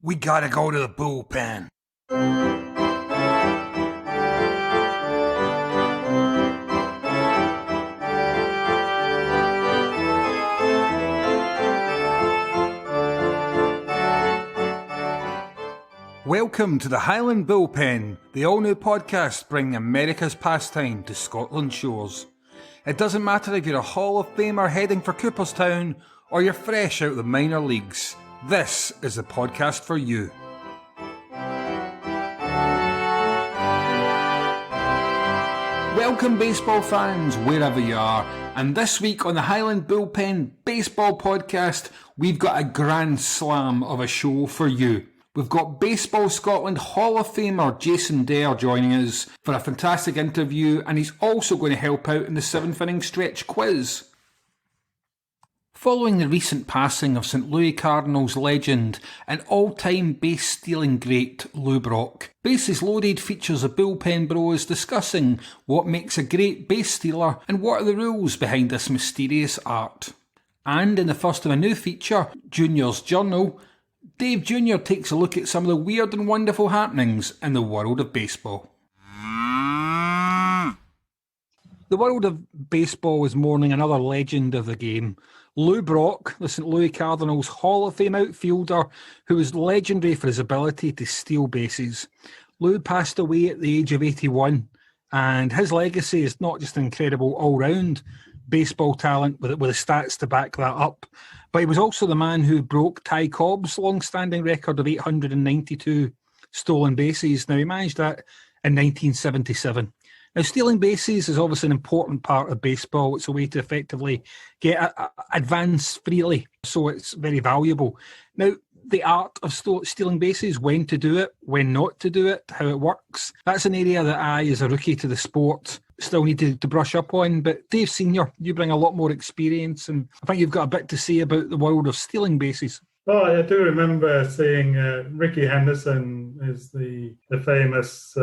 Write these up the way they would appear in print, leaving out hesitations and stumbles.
We gotta go to the bullpen. Welcome to the Highland Bullpen, the all-new podcast bringing America's pastime to Scotland's shores. It doesn't matter if you're a Hall of Famer heading for Cooperstown or you're fresh out of the minor leagues. This is the podcast for you. Welcome baseball fans, wherever you are. And this week on the Highland Bullpen Baseball Podcast, we've got a grand slam of a show for you. We've got Baseball Scotland Hall of Famer Jason Derr joining us for a fantastic interview, and he's also going to help out in the 7th inning stretch quiz. Following the recent passing of St Louis Cardinals legend and all-time base-stealing great Lou Brock, Bases Loaded features the Bullpen Bros discussing what makes a great base stealer and what are the rules behind this mysterious art. And in the first of a new feature, Junior's Journal, Dave Jr. takes a look at some of the weird and wonderful happenings in the world of baseball. The world of baseball is mourning another legend of the game. Lou Brock, the St Louis Cardinals Hall of Fame outfielder, who was legendary for his ability to steal bases. Lou passed away at the age of 81, and his legacy is not just incredible all-round baseball talent with the stats to back that up, but he was also the man who broke Ty Cobb's long-standing record of 892 stolen bases. Now, he managed that in 1977. Now, stealing bases is obviously an important part of baseball. It's a way to effectively get advance freely, so it's very valuable. Now, the art of stealing bases, when to do it, when not to do it, how it works, that's an area that I, as a rookie to the sport, still need to brush up on. But Dave Senior, you bring a lot more experience, and I think you've got a bit to say about the world of stealing bases. Oh, I do remember seeing Ricky Henderson is the famous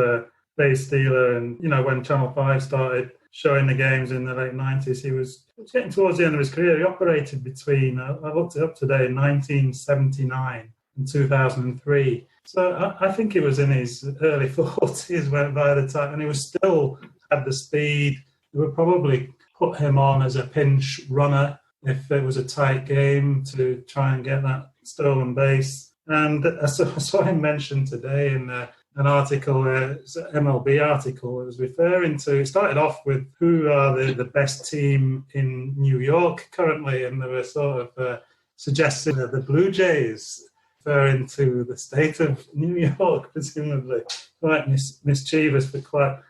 base stealer, and when Channel 5 started showing the games in the late 90s, he was getting towards the end of his career. He operated between, I looked it up today, 1979 and 2003. So I think he was in his early 40s by the time, and he was still had the speed. They would probably put him on as a pinch runner if it was a tight game to try and get that stolen base. And I saw him mentioned today in an article, it's an MLB article. It was referring to, it started off with who are the best team in New York currently, and they were sort of suggesting the Blue Jays, referring to the state of New York, presumably. Quite mischievous, but quite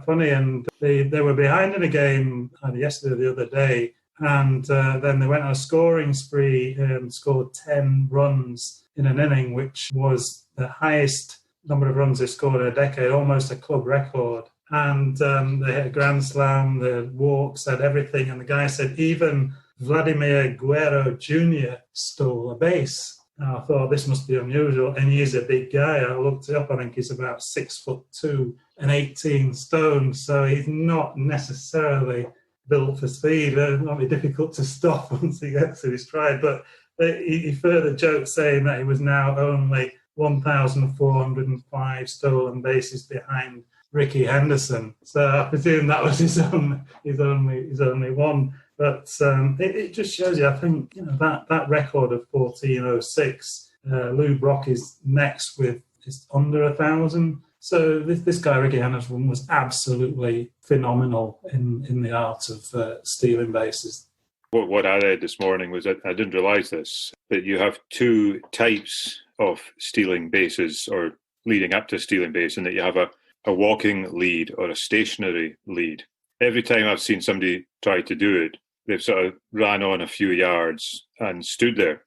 funny. And they were behind in a game yesterday or the other day, and then they went on a scoring spree and scored 10 runs in an inning, which was the highest number of runs they scored in a decade, almost a club record. And they hit a grand slam, the walks, had everything. And the guy said even Vladimir Guerrero Jr. stole a base. Now, I thought this must be unusual. And he is a big guy. I looked it up. I think he's about 6'2" and 18 stone. So he's not necessarily built for speed. It might be difficult to stop once he gets to his stride. But he further joked saying that he was now only 1,405 stolen bases behind Ricky Henderson. So I presume that was his only one. But it just shows you, I think, that record of 1406, Lou Brock is next with just under 1,000. So this guy, Ricky Henderson, was absolutely phenomenal in the art of stealing bases. What I read this morning was that I didn't realise this, but you have two types of stealing bases or leading up to stealing base, and that you have a walking lead or a stationary lead. Every time I've seen somebody try to do it, they've sort of ran on a few yards and stood there,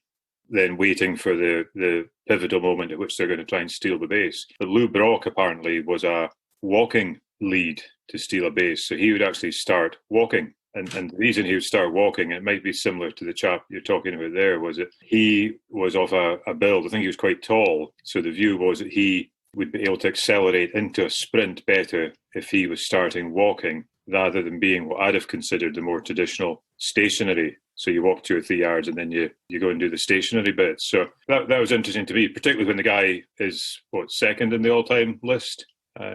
then waiting for the pivotal moment at which they're going to try and steal the base. But Lou Brock apparently was a walking lead to steal a base, so he would actually start walking. And the reason he would start walking, it might be similar to the chap you're talking about there, was that he was of a build. I think he was quite tall. So the view was that he would be able to accelerate into a sprint better if he was starting walking rather than being what I'd have considered the more traditional stationary So you walk 2 or 3 yards and then you go and do the stationary bit. So that was interesting to me, particularly when the guy is, second in the all-time list.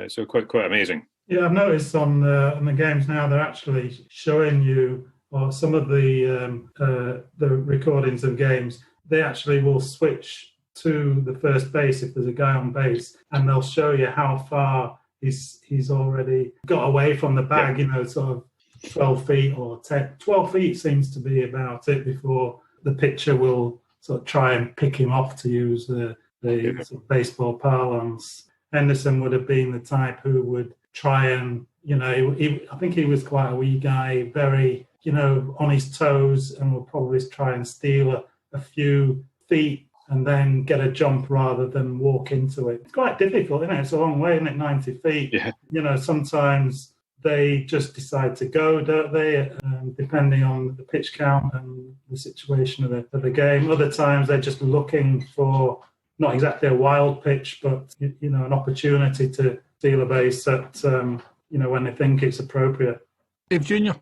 So quite amazing. Yeah, I've noticed on the games now they're actually showing you, or some of the recordings of games, they actually will switch to the first base if there's a guy on base, and they'll show you how far he's already got away from the bag, sort of 12 feet or 10. 12 feet seems to be about it before the pitcher will sort of try and pick him off, to use the sort of baseball parlance. Henderson would have been the type who would try and, I think he was quite a wee guy, very, on his toes, and will probably try and steal a few feet and then get a jump rather than walk into it. It's quite difficult, isn't it? It's a long way, isn't it? 90 feet. Yeah. Sometimes they just decide to go, don't they? Depending on the pitch count and the situation of the game. Other times they're just looking for not exactly a wild pitch, but an opportunity to steal a base at when they think it's appropriate. Dave Jr.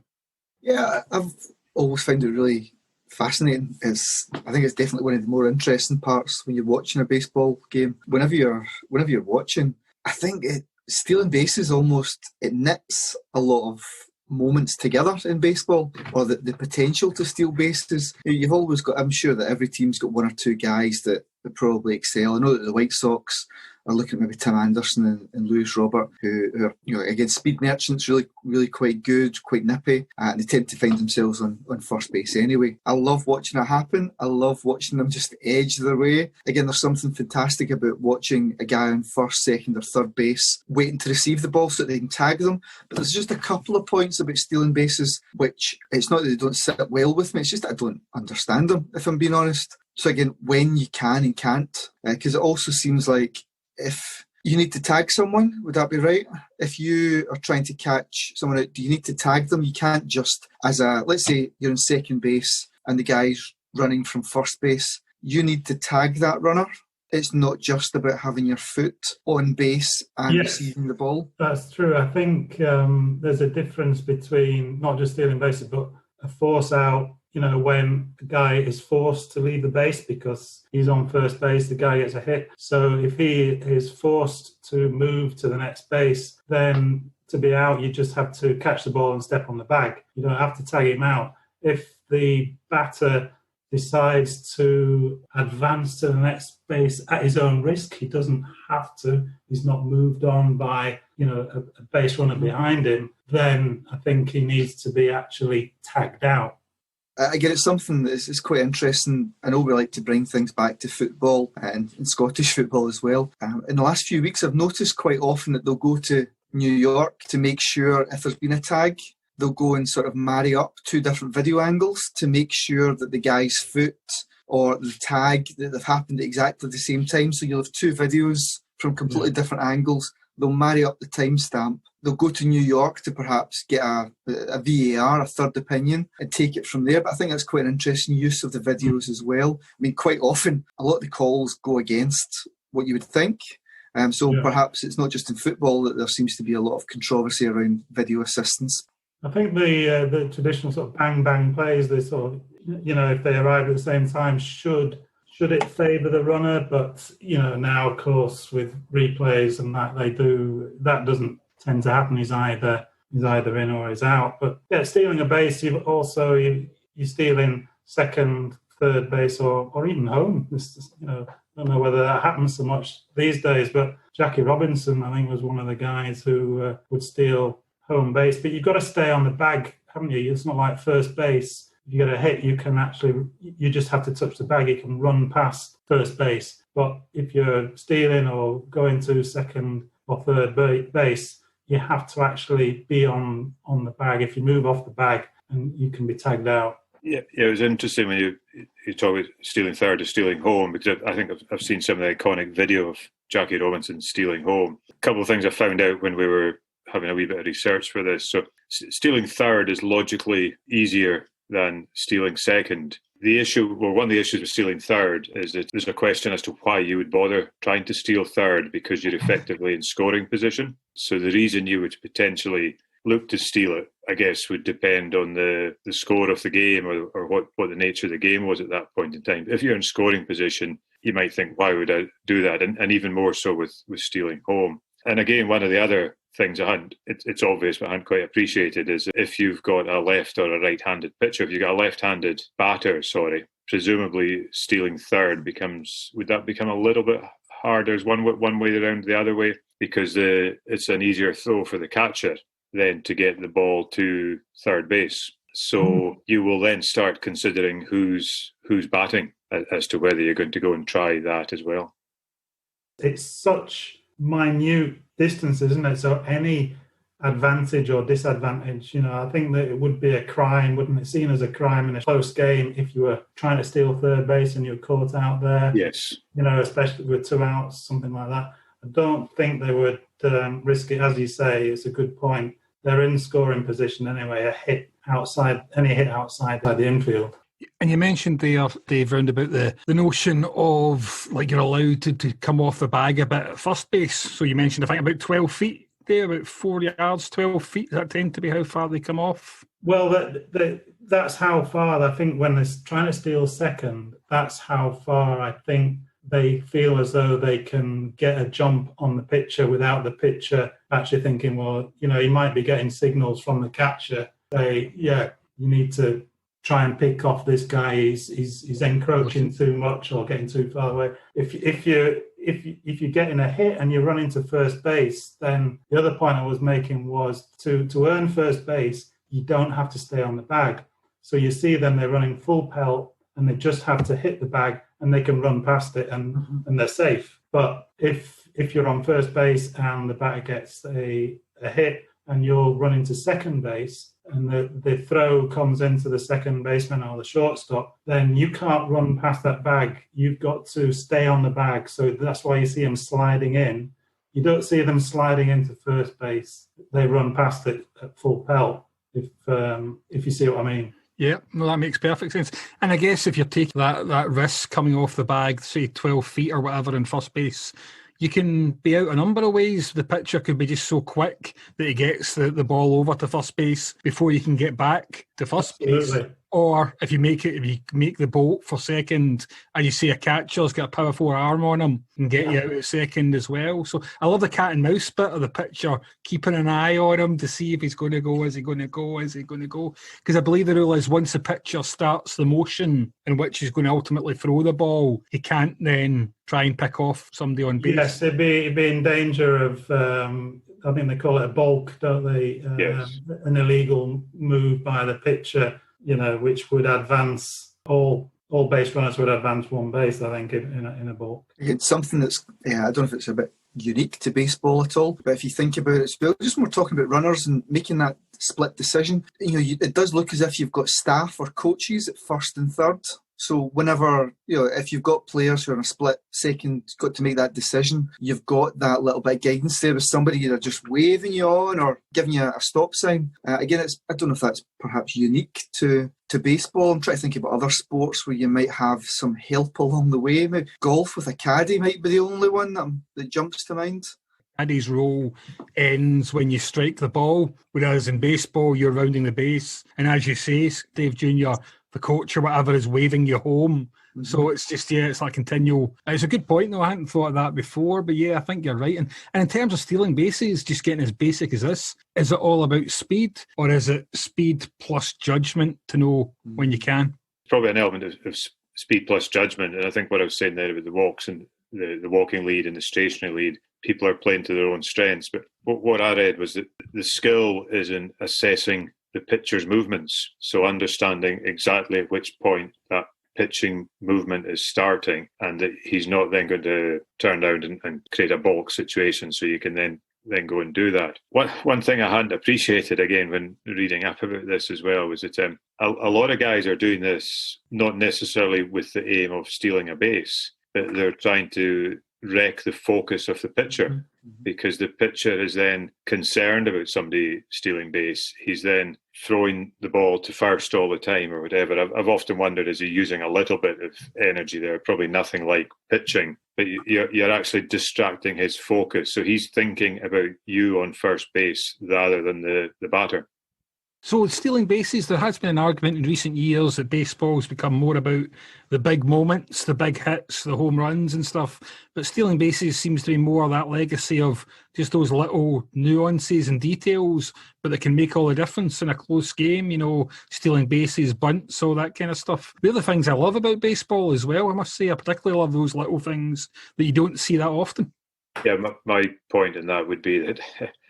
Yeah, I've always found it really fascinating. I think it's definitely one of the more interesting parts when you're watching a baseball game. Whenever you're watching, I think stealing bases it knits a lot of moments together in baseball, or the potential to steal bases. You've always got, I'm sure that every team's got one or two guys that probably excel. I know that the White Sox are looking at maybe Tim Anderson and Lewis Robert, who are, again, speed merchants, really, really quite good, quite nippy, and they tend to find themselves on first base anyway. I love watching it happen. I love watching them just edge their way. Again, there's something fantastic about watching a guy on first, second, or third base waiting to receive the ball so that they can tag them. But there's just a couple of points about stealing bases which it's not that they don't sit well with me, it's just that I don't understand them, if I'm being honest. So again, when you can and can't, because it also seems like if you need to tag someone, would that be right? If you are trying to catch someone out, do you need to tag them? You can't just, let's say you're in second base and the guy's running from first base, you need to tag that runner. It's not just about having your foot on base and receiving the ball. That's true. I think there's a difference between not just stealing bases, but a force out. When the guy is forced to leave the base because he's on first base, the guy gets a hit. So if he is forced to move to the next base, then to be out, you just have to catch the ball and step on the bag. You don't have to tag him out. If the batter decides to advance to the next base at his own risk, he doesn't have to. He's not moved on by, a base runner behind him. Then I think he needs to be actually tagged out. Again, it's something that is quite interesting. I know we like to bring things back to football and Scottish football as well. In the last few weeks, I've noticed quite often that they'll go to New York to make sure if there's been a tag, they'll go and sort of marry up two different video angles to make sure that the guy's foot or the tag that have happened at exactly the same time. So you'll have two videos from completely different angles. They'll marry up the timestamp. They'll go to New York to perhaps get a VAR, a third opinion, and take it from there. But I think that's quite an interesting use of the videos as well. I mean, quite often, a lot of the calls go against what you would think. Perhaps it's not just in football that there seems to be a lot of controversy around video assistance. I think the traditional sort of bang-bang plays, they sort of, if they arrive at the same time, should it favour the runner? But, now, of course, with replays and that doesn't tend to happen. He's either in or he's out. But yeah, stealing a base, you're stealing second, third base, or even home. I don't know whether that happens so much these days, but Jackie Robinson, I think, was one of the guys who would steal home base. But you've got to stay on the bag, haven't you? It's not like first base. If you get a hit, you just have to touch the bag. You can run past first base. But if you're stealing or going to second or third base, you have to actually be on the bag. If you move off the bag, and you can be tagged out. Yeah, it was interesting when you talk about stealing third or stealing home, because I think I've seen some of the iconic video of Jackie Robinson stealing home. A couple of things I found out when we were having a wee bit of research for this. So stealing third is logically easier than stealing second. One of the issues with stealing third is that there's a question as to why you would bother trying to steal third, because you're effectively in scoring position. So the reason you would potentially look to steal it, I guess, would depend on the score of the game or what the nature of the game was at that point in time. If you're in scoring position, you might think, why would I do that? And even more so with stealing home. And again, one of the other things it's obvious but I hadn't quite appreciated is if you've got a left or a right-handed pitcher, if you've got a left-handed batter, presumably stealing third would that become a little bit harder? Is one way around the other way? Because it's an easier throw for the catcher then to get the ball to third base. So you will then start considering who's batting as to whether you're going to go and try that as well. It's such minute distance, isn't it? So any advantage or disadvantage, I think that it would be a crime, wouldn't it? Seen as a crime in a close game if you were trying to steal third base and you were caught out there. Yes. Especially with 2 outs, something like that. I don't think they would risk it. As you say, it's a good point. They're in scoring position anyway. Any hit outside the infield. And you mentioned there, Dave, round about the notion of you're allowed to come off the bag a bit at first base. So you mentioned, I think, about 12 feet there, about 4 yards, 12 feet. Does that tend to be how far they come off? Well, that's how far, I think, when they're trying to steal second, that's how far I think they feel as though they can get a jump on the pitcher without the pitcher actually thinking, well, he might be getting signals from the catcher. Say, yeah, you need to try and pick off this guy. He's encroaching too much or getting too far away. If you're getting a hit and you run into first base, then the other point I was making was to earn first base, you don't have to stay on the bag. So you see them, they're running full pelt and they just have to hit the bag and they can run past it and they're safe. But if you're on first base and the batter gets a hit and you're running to second base and the throw comes into the second baseman or the shortstop, then you can't run past that bag. You've got to stay on the bag. So that's why you see them sliding in. You don't see them sliding into first base. They run past it at full pelt, if you see what I mean. Yeah, no, that makes perfect sense. And I guess if you're taking that risk coming off the bag, say 12 feet or whatever in first base, you can be out a number of ways. The pitcher could be just so quick that he gets the ball over to first base before you can get back to first base. Or if you make the bolt for second and you see a catcher's got a powerful arm on him and get you out at second as well. So I love the cat and mouse bit of the pitcher, keeping an eye on him to see if he's going to go, is he going to go, is he going to go? Because I believe the rule is once the pitcher starts the motion in which he's going to ultimately throw the ball, he can't then try and pick off somebody on base. Yes, he'd be in danger of, I think they call it a balk, don't they? Yes. An illegal move by the pitcher, which would advance all base runners would advance one base, I think, in a balk. It's something that's, I don't know if it's a bit unique to baseball at all, but if you think about it, just when we're talking about runners and making that split decision, it does look as if you've got staff or coaches at first and third. So whenever, if you've got players who are in a split second, got to make that decision, you've got that little bit of guidance there with somebody either just waving you on or giving you a stop sign. Again, I don't know if that's perhaps unique to baseball. I'm trying to think about other sports where you might have some help along the way. Maybe golf with a caddy might be the only one that jumps to mind. Caddy's role ends when you strike the ball, whereas in baseball, you're rounding the base. And as you say, Dave Jr., the coach or whatever is waving you home. Mm-hmm. So it's just, it's like continual. It's a good point, though. I hadn't thought of that before, but I think you're right. And in terms of stealing bases, just getting as basic as this, is it all about speed or is it speed plus judgment to know when you can? Probably an element of speed plus judgment. And I think what I was saying there about the walks and the walking lead and the stationary lead, people are playing to their own strengths. But what I read was that the skill is in assessing the pitcher's movements. So understanding exactly at which point that pitching movement is starting and that he's not then going to turn around and create a balk situation so you can then go and do that. One thing I hadn't appreciated, again, when reading up about this as well, was that a lot of guys are doing this not necessarily with the aim of stealing a base, but they're trying to wreck the focus of the pitcher because the pitcher is then concerned about somebody stealing base. He's then throwing the ball to first all the time or whatever. I've often wondered, is he using a little bit of energy there? Probably nothing like pitching, but you're actually distracting his focus. So he's thinking about you on first base rather than the batter. So stealing bases, there has been an argument in recent years that baseball's become more about the big moments, the big hits, the home runs and stuff. But stealing bases seems to be more that legacy of just those little nuances and details, but that can make all the difference in a close game, stealing bases, bunts, all that kind of stuff. The other things I love about baseball as well, I must say, I particularly love those little things that you don't see that often. Yeah, my point in that would be that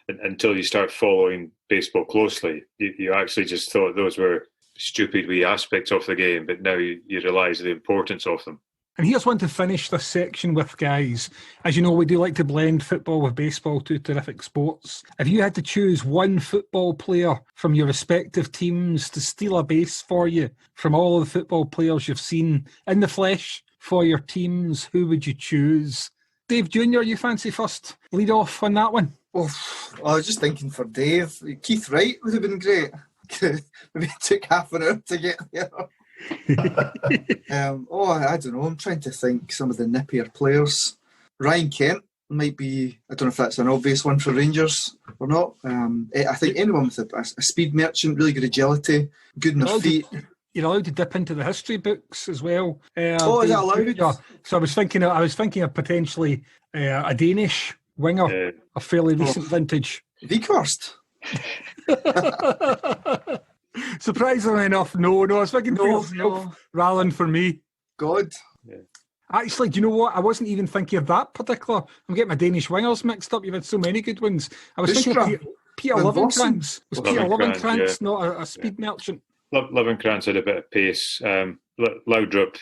until you start following baseball closely, you actually just thought those were stupid wee aspects of the game, but now you realise the importance of them. And here's one to finish this section with, guys. As you know, we do like to blend football with baseball, two terrific sports. If you had to choose one football player from your respective teams to steal a base for you from all of the football players you've seen in the flesh for your teams, who would you choose? Dave Jr., you fancy first lead off on that one? Oh, I was just thinking for Dave. Keith Wright would have been great. Maybe it took half an hour to get there. I don't know. I'm trying to think some of the nippier players. Ryan Kent might be, I don't know if that's an obvious one for Rangers or not. I think anyone with a speed merchant, really good agility, good enough feet. You're allowed to dip into the history books as well. Is that allowed? Yeah. So I was thinking of potentially a Danish winger, a fairly recent vintage. Vikhorst. Surprisingly enough, no. I was thinking for yourself rather than for me. God. Yeah. Actually, do you know what? I wasn't even thinking of that particular. I'm getting my Danish wingers mixed up. You've had so many good ones. I was thinking of Peter Lovenkrantz. Was Peter Lovenkrantz not a speed merchant? Lovenkrantz had a bit of pace. Laudrup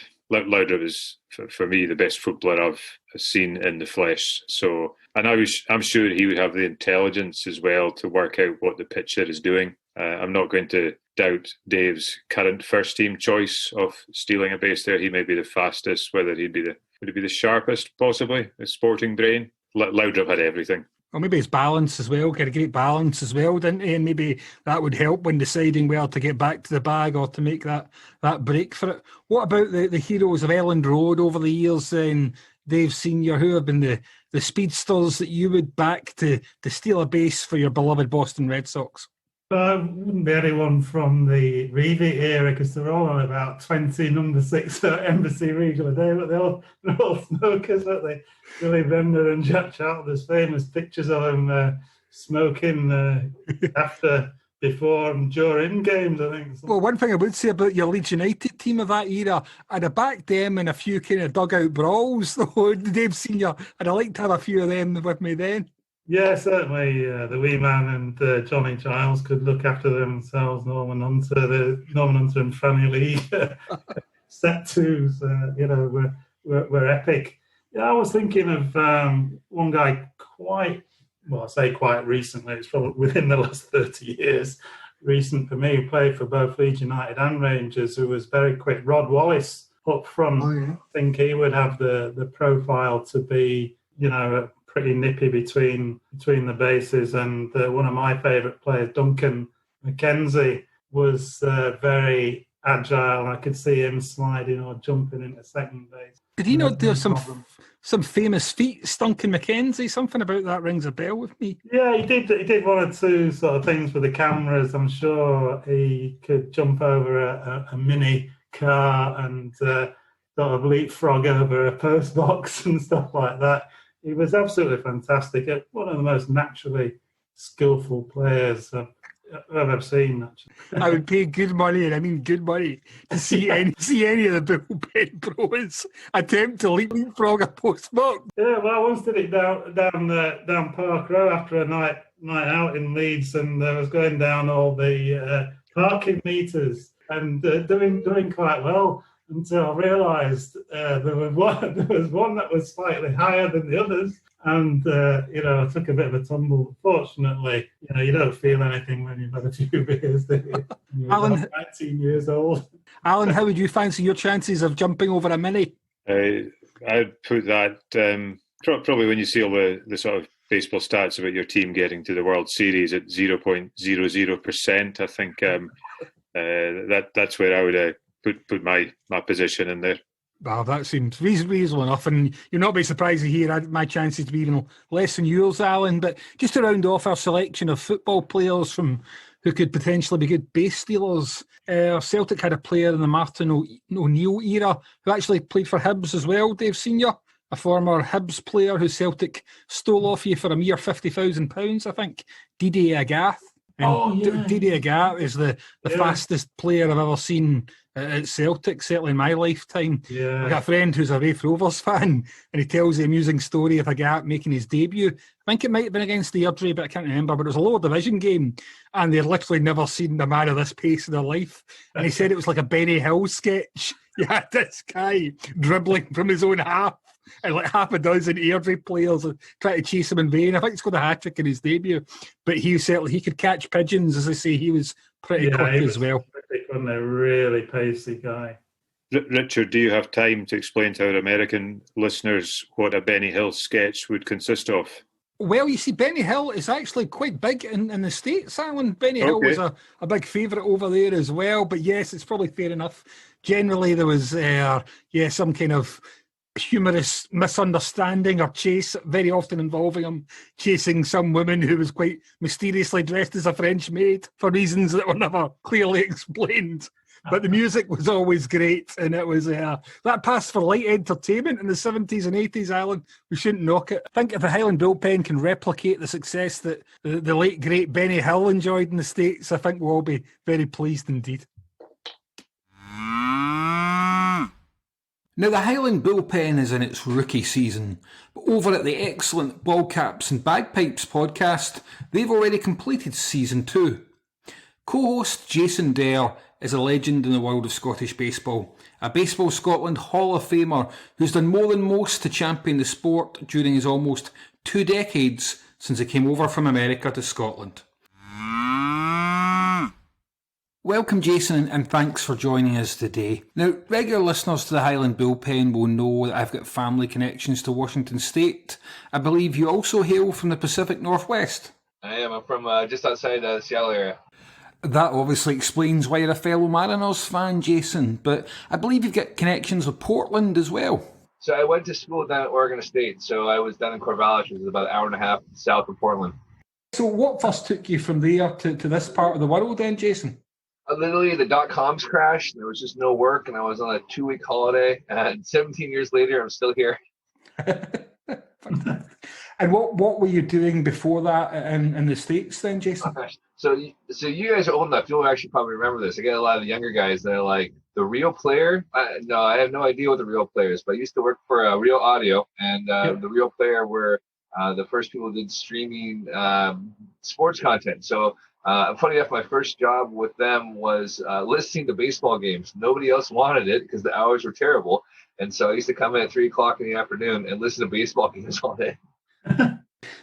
is, for me, the best footballer I've seen in the flesh. So, and I'm sure he would have the intelligence as well to work out what the pitcher is doing. I'm not going to doubt Dave's current first team choice of stealing a base there. He may be the fastest. Whether would he be the sharpest, possibly a sporting brain. Laudrup had everything. Or maybe his balance as well, get a great balance as well, didn't he? And maybe that would help when deciding where to get back to the bag or to make that break for it. What about the heroes of Elland Road over the years then, Dave Senior, who have been the speedsters that you would back to steal a base for your beloved Boston Red Sox? I wouldn't be anyone from the Reevy era because they're all on about 20 number 6 at Embassy regular day, but they're all smokers, aren't they? Billy Bender and Jack Charlton, there's famous pictures of them smoking before and during games, I think. Well, one thing I would say about your Leeds United team of that era, I'd have backed them in a few kind of dugout brawls, though, Dave Senior. I'd have liked to have a few of them with me then. Yeah, certainly the wee man and Johnny Giles could look after themselves. Norman Hunter and Fanny Lee set twos, were epic. Yeah, I was thinking of one guy quite recently. It's probably within the last 30 years. Recent for me, who played for both Leeds United and Rangers, who was very quick. Rod Wallace up front. Oh, yeah. I think he would have the profile to be, pretty nippy between the bases, and one of my favourite players, Duncan McKenzie, was very agile. I could see him sliding or jumping into second base. Did he not do some famous feats, Duncan McKenzie? Something about that rings a bell with me. Yeah, he did. He did one or two sort of things for the cameras. I'm sure he could jump over a mini car and sort of leapfrog over a post box and stuff like that. He was absolutely fantastic. One of the most naturally skillful players I've ever seen. Actually, I would pay good money, and I mean good money, to see any of the bullpen pros attempt to leapfrog a post box. Yeah, well, I once did it down Park Row after a night out in Leeds, and I was going down all the parking meters and doing quite well. Until I realised there was one that was slightly higher than the others, and I took a bit of a tumble. Fortunately, you don't feel anything when you've had a few beers, do you? You're Alan, 19 years old. Alan, how would you fancy your chances of jumping over a mini? I'd put that probably when you see all the sort of baseball stats about your team getting to the World Series at 0.00%. I think that's where I would put my position in there. Well, that seems reasonable enough, and you'll not be surprised to hear my chances to be even less than yours, Alan. But just to round off our selection of football players from who could potentially be good base stealers, Celtic had a player in the Martin O'Neill era who actually played for Hibs as well, Dave Senior, a former Hibs player who Celtic stole off you for a mere £50,000, I think, Didier Agathe. Didier Agathe is the fastest player I've ever seen at Celtic, certainly in my lifetime. Yeah. I've got a friend who's a Raith Rovers fan, and he tells the amusing story of Agathe making his debut. I think it might have been against the Airdrie, but I can't remember. But it was a lower division game, and they'd literally never seen a man of this pace in their life. And he said it was like a Benny Hill sketch. You had this guy dribbling from his own half, and like half a dozen Airdrie players trying to chase him in vain. I think he scored a hat-trick in his debut, but he could catch pigeons, as I say. He was pretty quick as well. Wasn't a really pacey guy. Richard, do you have time to explain to our American listeners what a Benny Hill sketch would consist of? Well, you see, Benny Hill is actually quite big in the States, Alan. Benny Hill was a big favourite over there as well. But yes, it's probably fair enough. Generally, there was some kind of humorous misunderstanding or chase, very often involving him chasing some woman who was quite mysteriously dressed as a French maid for reasons that were never clearly explained. But the music was always great, and it was that passed for light entertainment in the 70s and 80s, Alan. We shouldn't knock it. I think if the Highland Bullpen can replicate the success that the late, great Benny Hill enjoyed in the States, I think we'll all be very pleased indeed. Now, the Highland Bullpen is in its rookie season, but over at the excellent Ballcaps and Bagpipes podcast, they've already completed season 2. Co-host Jason Derr is a legend in the world of Scottish baseball, a Baseball Scotland Hall of Famer who's done more than most to champion the sport during his almost 2 decades since he came over from America to Scotland. Welcome, Jason, and thanks for joining us today. Now, regular listeners to the Highland Bullpen will know that I've got family connections to Washington State. I believe you also hail from the Pacific Northwest. I am. I'm from just outside the Seattle area. That obviously explains why you're a fellow Mariners fan, Jason, but I believe you've got connections with Portland as well. So I went to school down at Oregon State, so I was down in Corvallis, which is about an hour and a half south of Portland. So what first took you from there to this part of the world then, Jason? Literally, the dot-coms crashed, and there was just no work, and I was on a 2-week holiday, and 17 years later, I'm still here. And what were you doing before that in the States then, Jason? So you guys are old enough. You'll actually probably remember this. I get a lot of the younger guys that are like, the Real Player? No, I have no idea what the Real Player is, but I used to work for Real Audio, and the Real Player were the first people who did streaming sports content. So funny enough, my first job with them was listening to baseball games. Nobody else wanted it because the hours were terrible. And so I used to come in at 3 o'clock in the afternoon and listen to baseball games all day.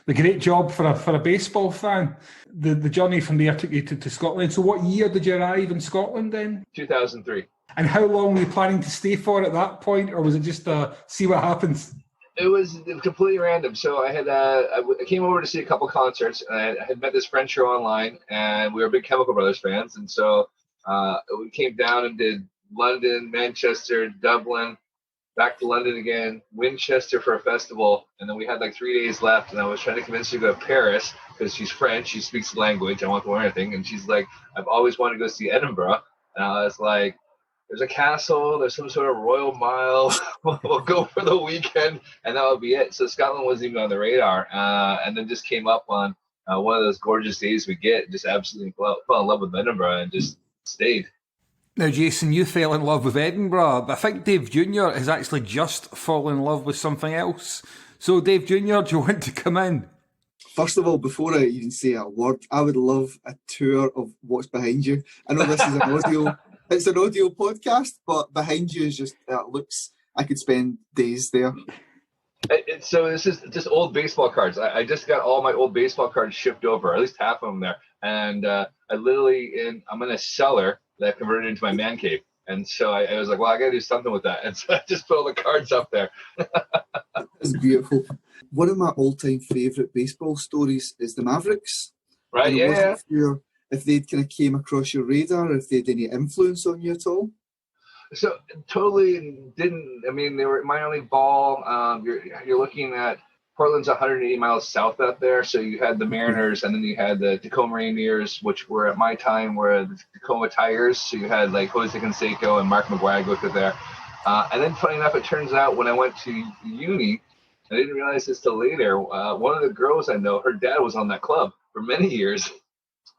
The great job for a baseball fan. The journey from there took you to Scotland. So what year did you arrive in Scotland then? 2003. And how long were you planning to stay for at that point, or was it just see what happens? It was completely random. So I had I came over to see a couple concerts, and I had met this friend show online, and we were big Chemical Brothers fans. And so we came down and did London, Manchester, Dublin, back to London again, Winchester for a festival, and then we had like 3 days left, and I was trying to convince her to go to Paris because she's French, she speaks the language, I want to learn anything, and she's like, I've always wanted to go see Edinburgh, and I was like, there's a castle, there's some sort of royal mile, we'll go for the weekend, and that would be it. So Scotland wasn't even on the radar, and then just came up on one of those gorgeous days we get, just absolutely fell in love with Edinburgh and just stayed. Now, Jason, you fell in love with Edinburgh, but I think Dave Jr. has actually just fallen in love with something else. So, Dave Jr., do you want to come in? First of all, before I even say a word, I would love a tour of what's behind you. I know this is an audio, it's an audio podcast, but behind you is just, it looks, I could spend days there. So this is just old baseball cards. I just got all my old baseball cards shipped over, at least half of them there. And I'm in a cellar that I converted into my man cave. And so I was like, well, I got to do something with that. And so I just put all the cards up there. That's beautiful. One of my all-time favourite baseball stories is the Mavericks. Right, and I wasn't yeah. sure if they'd kind of came across your radar, if they had any influence on you at all. So totally didn't. I mean, they were minor league ball. You're looking at Portland's 180 miles south out there. So you had the Mariners, and then you had the Tacoma Rainiers, which were at my time were the Tacoma Tigers. So you had like Jose Canseco and Mark McGuire go through there. And then, funny enough, it turns out when I went to uni, I didn't realize this till later. One of the girls I know, her dad was on that club for many years.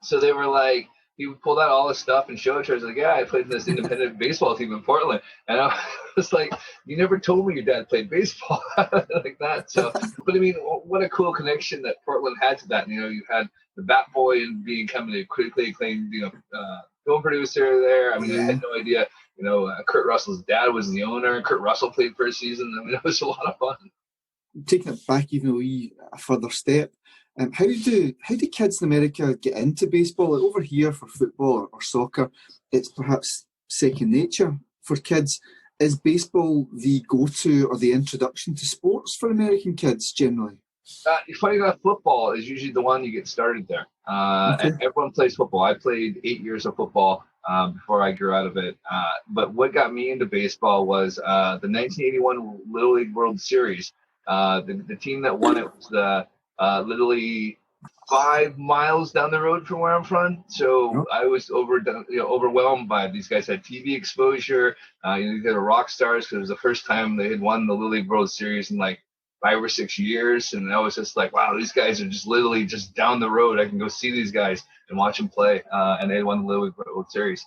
So they were like, he pulled out all his stuff and showed her. I was like, yeah, I played in this independent baseball team in Portland. And I was like, you never told me your dad played baseball like that. So, but I mean, what a cool connection that Portland had to that. And, you had the Bat Boy and becoming a critically acclaimed, film producer there. I mean, I had no idea, Kurt Russell's dad was the owner. Kurt Russell played for a season. I mean, it was a lot of fun. Taking it back even a further step, how do kids in America get into baseball? Like over here for football or soccer, it's perhaps second nature for kids. Is baseball the go-to or the introduction to sports for American kids generally? Funny enough, football is usually the one you get started there. And everyone plays football. I played 8 years of football before I grew out of it. But what got me into baseball was the 1981 Little League World Series. The team that won it was literally 5 miles down the road from where I'm from. So I was overwhelmed by it. These guys had TV exposure. These guys were rock stars because it was the first time they had won the Little League World Series in like 5 or 6 years. And I was just like, wow, these guys are just literally just down the road. I can go see these guys and watch them play. And they had won the Little League World Series.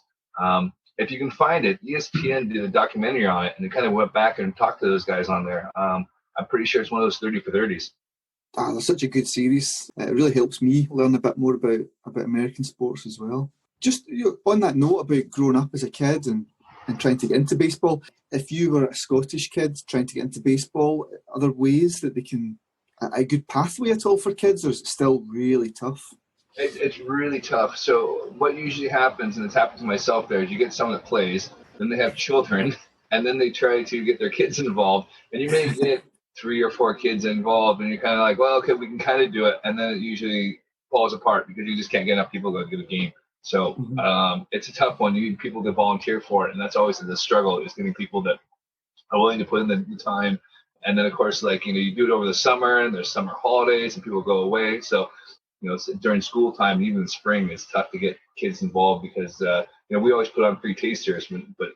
If you can find it, ESPN did a documentary on it, and they kind of went back and talked to those guys on there. I'm pretty sure it's one of those 30 for 30s. That's such a good series. It really helps me learn a bit more about American sports as well. Just on that note about growing up as a kid and trying to get into baseball, if you were a Scottish kid trying to get into baseball, are there ways that they can, a good pathway at all for kids, or is it still really tough? It's really tough. So what usually happens, and it's happened to myself there, is you get someone that plays, then they have children, and then they try to get their kids involved, and you may get 3 or 4 kids involved, and you're kind of like, well, okay, we can kind of do it, and then it usually falls apart because you just can't get enough people to get a game. So it's a tough one. You need people to volunteer for it, and that's always the struggle, is getting people that are willing to put in the time. And then, of course, you do it over the summer, and there's summer holidays, and people go away. So, during school time, even in spring, it's tough to get kids involved because, we always put on free tasters, but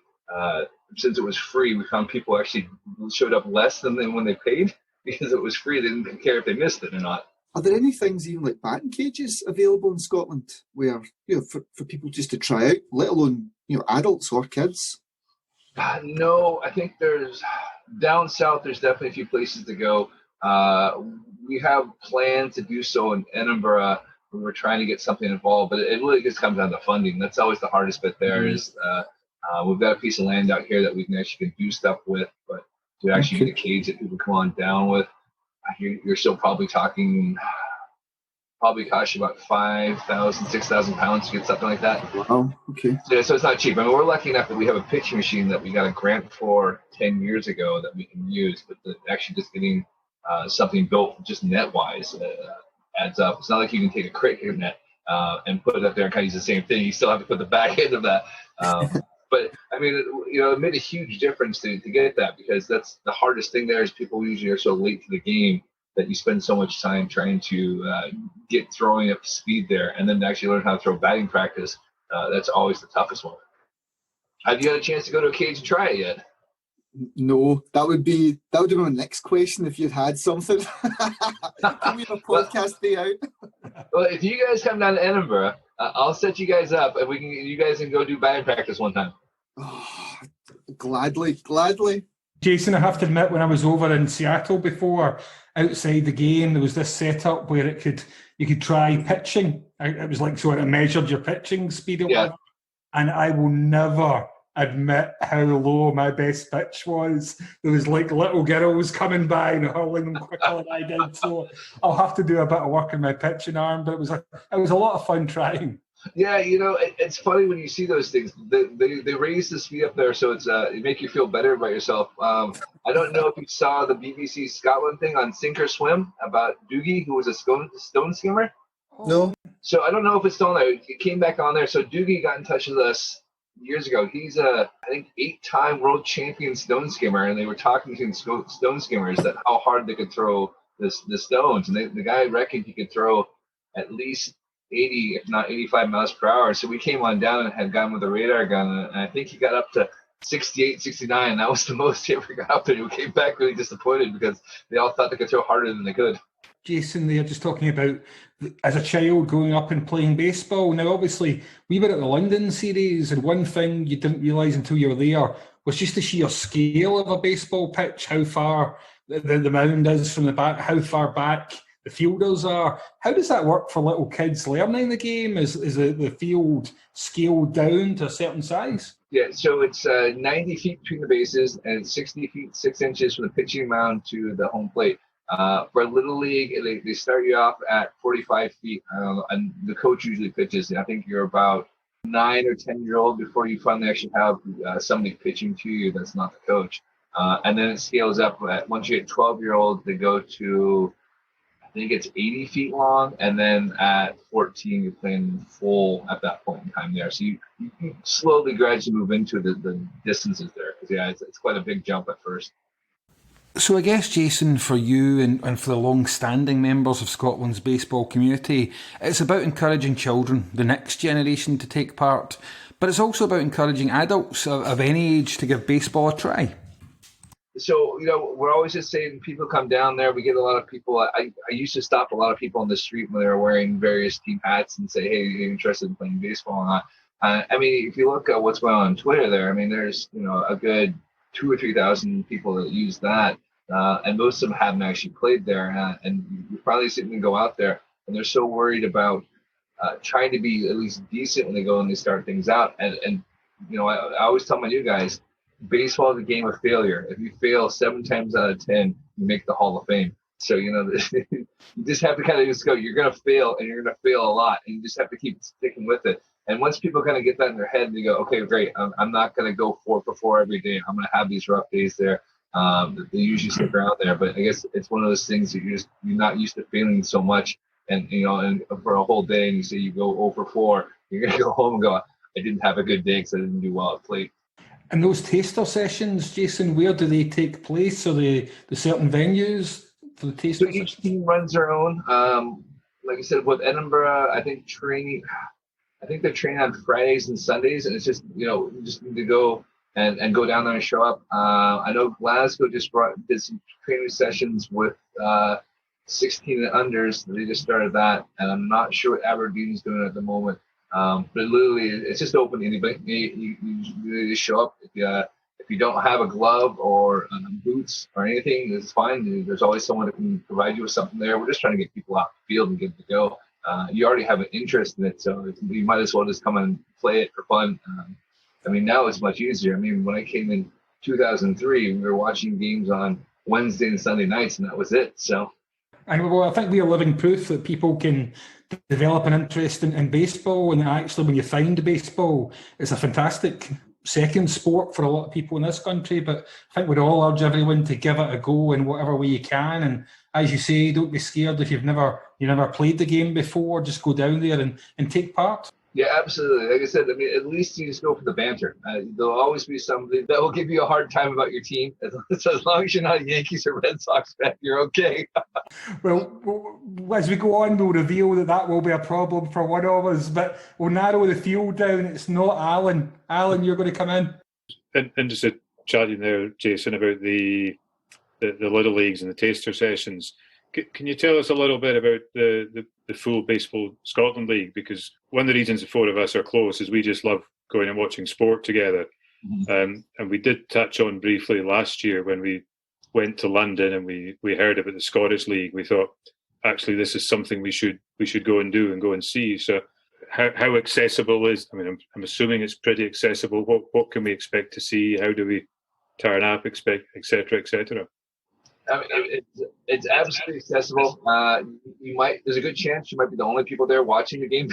since it was free, we found people actually showed up less than when they paid because it was free. They didn't care if they missed it or not. Are there any things even like batting cages available in Scotland where, for people just to try out, let alone, adults or kids? No, I think down south, there's definitely a few places to go. We have plans to do so in Edinburgh. We were trying to get something involved, but it really just comes down to funding. That's always the hardest bit there is we've got a piece of land out here that we can actually do stuff with, but to actually get a cage that people come on down with, you're still probably talking, cost you about 5,000, 6,000 pounds to get something like that. Wow, okay. So it's not cheap. I mean, we're lucky enough that we have a pitching machine that we got a grant for 10 years ago that we can use, but actually just getting something built just net-wise adds up. It's not like you can take a cricket net and put it up there and kind of use the same thing. You still have to put the back end of that. But I mean, it made a huge difference to get that, because that's the hardest thing there is people usually are so late to the game that you spend so much time trying to get throwing up to speed there, and then to actually learn how to throw batting practice. That's always the toughest one. Have you had a chance to go to a cage and try it yet? No, that would be my next question if you'd had something. Can we have a podcast day out? Well, if you guys come down to Edinburgh, I'll set you guys up, and you guys can go do batting practice one time. Oh, gladly. Jason, I have to admit, when I was over in Seattle before, outside the game, there was this setup where you could try pitching. It was like sort of measured your pitching speed or whatever. And I will never admit how low my best pitch was. There was like little girls coming by and hurling them quicker than I did. So I'll have to do a bit of work on my pitching arm. But it was a lot of fun trying. Yeah, it's funny when you see those things. They raise the speed up there, so it make you feel better about yourself. I don't know if you saw the BBC Scotland thing on Sink or Swim about Doogie, who was a stone skimmer. No. So I don't know if it's still on there. It came back on there. So Doogie got in touch with us years ago. He's I think 8-time world champion stone skimmer, and they were talking to stone skimmers that how hard they could throw the stones, and the guy reckoned he could throw at least 80, if not 85 miles per hour. So we came on down and had gone with a radar gun, and I think he got up to 68, 69. That was the most he ever got up there. He came back really disappointed because they all thought they could throw harder than they could. Jason, they're just talking about as a child growing up and playing baseball. Now, obviously, we were at the London series, and one thing you didn't realise until you were there was just the sheer scale of a baseball pitch, how far the mound is from the back, how far back the fielders are. How does that work for little kids learning the game? Is the field scaled down to a certain size? Yeah, so it's 90 feet between the bases and 60 feet 6 inches from the pitching mound to the home plate. For a little league, they start you off at 45 feet, and the coach usually pitches. I think you're about 9 or 10-year-old before you finally actually have somebody pitching to you that's not the coach. And then it scales up. Once you get 12-year-old, they go to, I think it's 80 feet long, and then at 14, you're playing full at that point in time there. So you slowly, gradually move into the distances there. Because, it's quite a big jump at first. So I guess, Jason, for you and for the long-standing members of Scotland's baseball community, it's about encouraging children, the next generation, to take part, but it's also about encouraging adults of any age to give baseball a try. So, we're always just saying people come down there. We get a lot of people. I used to stop a lot of people on the street when they were wearing various team hats and say, hey, are you interested in playing baseball or not? If you look at what's going on Twitter there, there's, a good 2,000 or 3,000 people that use that. And most of them haven't actually played there. And you're probably sitting and go out there, and they're so worried about trying to be at least decent when they go and they start things out. And I always tell my new guys, baseball is a game of failure. If you fail 7 times out of 10, you make the Hall of Fame. So, you just have to kind of just go, you're going to fail, and you're going to fail a lot. And you just have to keep sticking with it. And once people kind of get that in their head, they go, okay, great. I'm not going to go 4 for 4 every day. I'm going to have these rough days there. They usually stick around there, but I guess it's one of those things that you're not used to failing so much, and and for a whole day, and you say you go 0 for 4, you're gonna go home and go, I didn't have a good day because I didn't do well at plate. And those taster sessions, Jason, where do they take place? Are the certain venues for the taster? So each team runs their own. Like I said, with Edinburgh, I think they're training on Fridays and Sundays, and it's just you just need to go and go down there and show up. I know Glasgow just did some training sessions with 16 and unders. They just started that, and I'm not sure what Aberdeen's doing at the moment. But literally, it's just open to anybody. You just show up. If you don't have a glove or boots or anything, it's fine. There's always someone that can provide you with something there. We're just trying to get people out the field and get to go. You already have an interest in it, so you might as well just come and play it for fun. Now it's much easier. When I came in 2003, we were watching games on Wednesday and Sunday nights, and that was it. So, I think we are living proof that people can develop an interest in baseball, and actually, when you find baseball, it's a fantastic second sport for a lot of people in this country. But I think we'd all urge everyone to give it a go in whatever way you can. And as you say, don't be scared if you've never played the game before. Just go down there and take part. Yeah, absolutely. Like I said, at least you just go for the banter. There'll always be somebody that will give you a hard time about your team. As long as you're not a Yankees or Red Sox fan, you're okay. Well, as we go on, we'll reveal that will be a problem for one of us, but we'll narrow the field down. It's not Alan. Alan, you're going to come in. And just chatting there, Jason, about the Little Leagues and the taster sessions. Can you tell us a little bit about the full Baseball Scotland League? Because one of the reasons the 4 of us are close is we just love going and watching sport together. Mm-hmm. And we did touch on briefly last year when we went to London and we heard about the Scottish League. We thought, actually, this is something we should go and do and go and see. So how accessible is? I'm assuming it's pretty accessible. What can we expect to see? How do we turn up? Expect, etc., etc. It's absolutely accessible. There's a good chance you might be the only people there watching the game.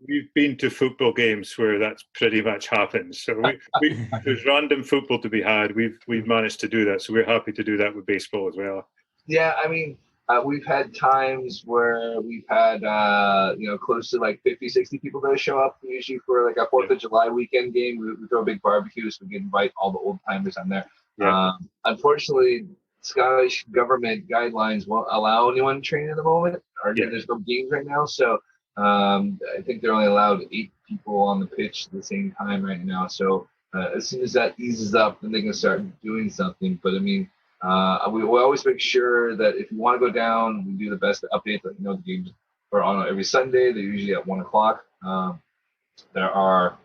We've been to football games where that's pretty much happens. So there's random football to be had. We've managed to do that, so we're happy to do that with baseball as well. Yeah, We've had times where we've had, close to like 50, 60 people that show up, usually for like a 4th of July weekend game. We throw a big barbecue, so we can invite all the old timers on there. Yeah. Unfortunately, Scottish government guidelines won't allow anyone to train at the moment, or there's no games right now. So I think they're only allowed 8 people on the pitch at the same time right now. So as soon as that eases up, then they can start doing something. But I mean, we always make sure that if you want to go down, we do the best to update. Let you know the games are on every Sunday. They're usually at 1:00. There are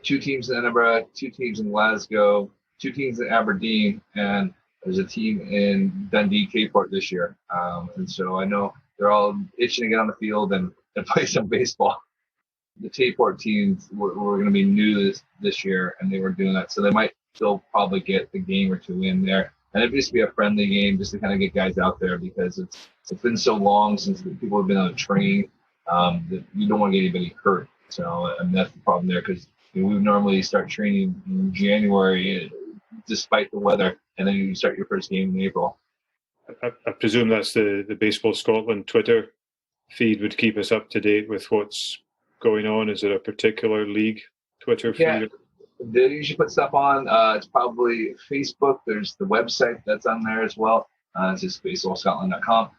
2 teams in Edinburgh, 2 teams in Glasgow, 2 teams in Aberdeen, and there's a team in Dundee Capeport this year. And so I know they're all itching to get on the field and play some baseball. The Capeport teams were going to be new this year, and they were doing that. So they might still probably get the game or 2 in there. And it'd just be a friendly game just to kind of get guys out there, because it's been so long since people have been on a train that you don't want to get anybody hurt. So that's the problem there, because we normally start training in January despite the weather, and then you start your first game in April. I presume that's the Baseball Scotland Twitter feed would keep us up to date with what's going on. Is it a particular league Twitter feed? Yeah. They usually put stuff on. It's probably Facebook. There's the website that's on there as well. It's just baseballscotland.com.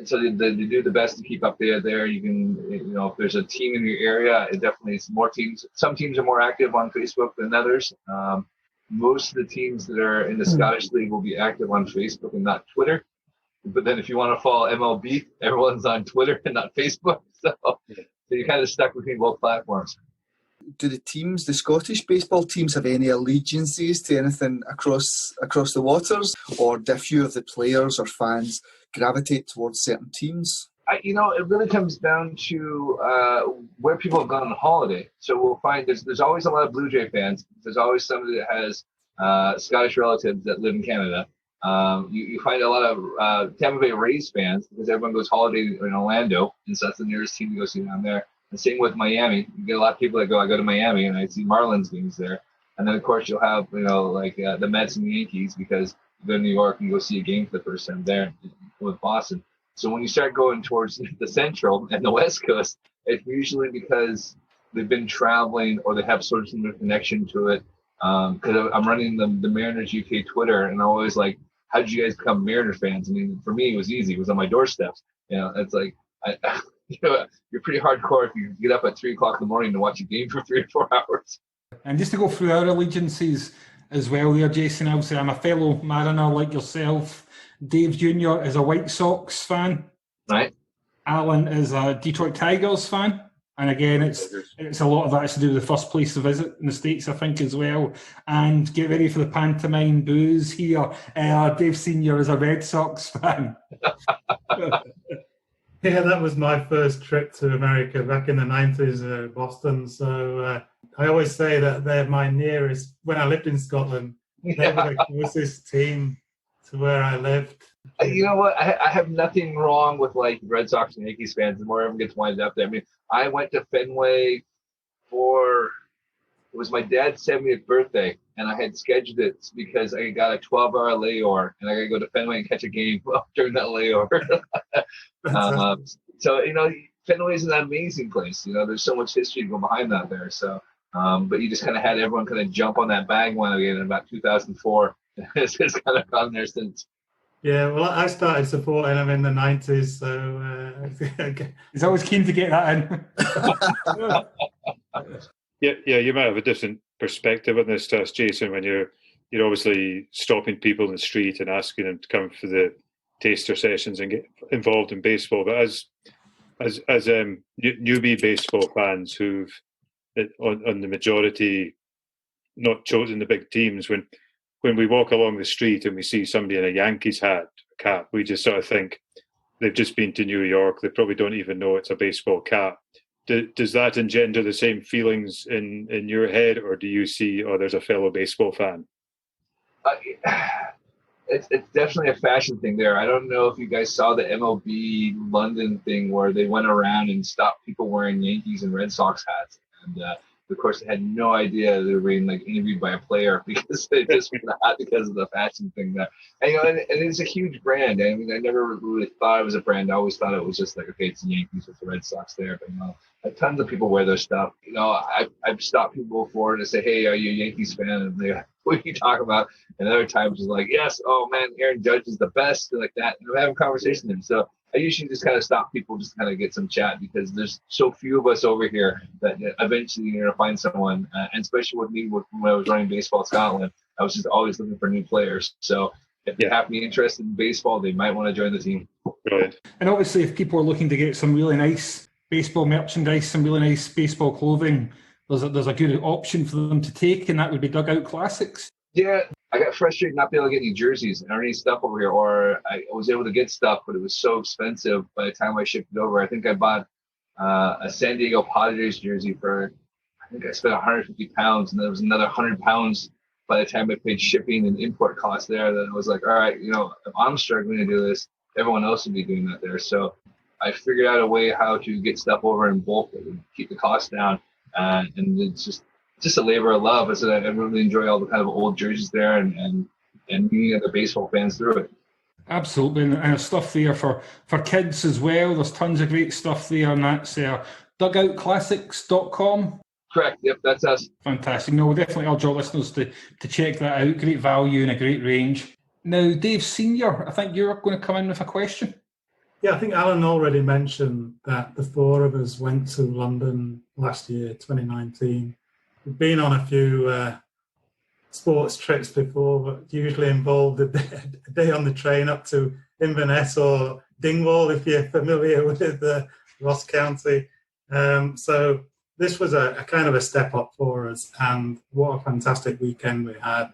So they do the best to keep up there. You can, if there's a team in your area, it definitely is more teams. Some teams are more active on Facebook than others. Most of the teams that are in the Scottish League will be active on Facebook and not Twitter. But then if you want to follow MLB, everyone's on Twitter and not Facebook. So you're kind of stuck between both platforms. Do the Scottish baseball teams have any allegiances to anything across the waters, or do a few of the players or fans gravitate towards certain teams? It really comes down to where people have gone on holiday. So we'll find there's always a lot of Blue Jay fans. There's always somebody that has Scottish relatives that live in Canada. You find a lot of Tampa Bay Rays fans, because everyone goes holiday in Orlando, and so that's the nearest team to go see down there. The same with Miami. You get a lot of people that I go to Miami and I see Marlins games there. And then, of course, you'll have, the Mets and the Yankees, because you go to New York and go see a game for the first time there with Boston. So when you start going towards the Central and the West Coast, it's usually because they've been traveling or they have sort of some connection to it. Because I'm running the Mariners UK Twitter, and I'm always like, how did you guys become Mariner fans? I mean, for me, it was easy. It was on my doorsteps. It's like, you're pretty hardcore if you get up at 3 o'clock in the morning to watch a game for 3 or 4 hours. And just to go through our allegiances as well there, Jason, I'll say I'm a fellow Mariner like yourself. Dave Jr. is a White Sox fan. Right. Alan is a Detroit Tigers fan. And again, it's a lot of that has to do with the first place to visit in the States, I think, as well. And get ready for the pantomime boos here. Dave Sr. is a Red Sox fan. Yeah, that was my first trip to America back in the 90s, Boston. So I always say that they're my nearest, when I lived in Scotland, they were the closest team to where I lived. You know what? I have nothing wrong with like Red Sox and Yankees fans. The more everyone gets winded up there. I mean, I went to Fenway it was my dad's 70th birthday, and I had scheduled it because I got a 12-hour layover, and I got to go to Fenway and catch a game during that layover. So, Fenway is an amazing place. There's so much history to go behind that there. So, but you just kind of had everyone kind of jump on that bandwagon in about 2004. It's just kind of gone there since. Yeah, well, I started supporting him in the 90s, so... He's always keen to get that in. Yeah, you might have a different perspective on this to us, Jason, when you're obviously stopping people in the street and asking them to come for the taster sessions and get involved in baseball. But as newbie baseball fans who've, on the majority, not chosen the big teams, when we walk along the street and we see somebody in a Yankees cap, we just sort of think they've just been to New York. They probably don't even know it's a baseball cap. Does that engender the same feelings in your head, or do you see, there's a fellow baseball fan? It's definitely a fashion thing there. I don't know if you guys saw the MLB London thing where they went around and stopped people wearing Yankees and Red Sox hats. And Of course, they had no idea they were being like interviewed by a player because they just forgot because of the fashion thing there. And, and it's a huge brand. I mean, I never really thought it was a brand. I always thought it was just like, okay, it's the Yankees with the Red Sox there. But tons of people wear their stuff. I've stopped people before to say, hey, are you a Yankees fan? And they're like, what are you talking about? And other times it's like, yes, oh man, Aaron Judge is the best, and like that. And we're having a conversation with them. So I usually just kind of stop people, just kind of get some chat, because there's so few of us over here that eventually you're going to find someone. And especially with me, when I was running Baseball Scotland, I was just always looking for new players. So if they have to be interested in baseball, they might want to join the team. Brilliant. And obviously, if people are looking to get some really nice baseball merchandise, some really nice baseball clothing, there's a good option for them to take, and that would be Dugout Classics. Yeah, I got frustrated not being able to get any jerseys or any stuff over here, or I was able to get stuff, but it was so expensive by the time I shipped it over. I think I bought a San Diego Padres jersey for, I think I spent 150 pounds, and there was another 100 pounds by the time I paid shipping and import costs there. Then I was like, all right, if I'm struggling to do this, everyone else would be doing that there. So I figured out a way how to get stuff over in bulk and keep the cost down. And it's just a labor of love. I said I really enjoy all the kind of old jerseys there and meeting other baseball fans through it. Absolutely, and there's stuff there for kids as well. There's tons of great stuff there, and that's dugoutclassics.com. Correct. Yep, that's us. Fantastic. No, we'll definitely urge our listeners to check that out. Great value and a great range. Now, Dave Senior, I think you're going to come in with a question. Yeah, I think Alan already mentioned that the four of us went to London last year, 2019. We've been on a few sports trips before, but usually involved a day on the train up to Inverness or Dingwall, if you're familiar with Ross County. So this was a kind of a step up for us, and what a fantastic weekend we had.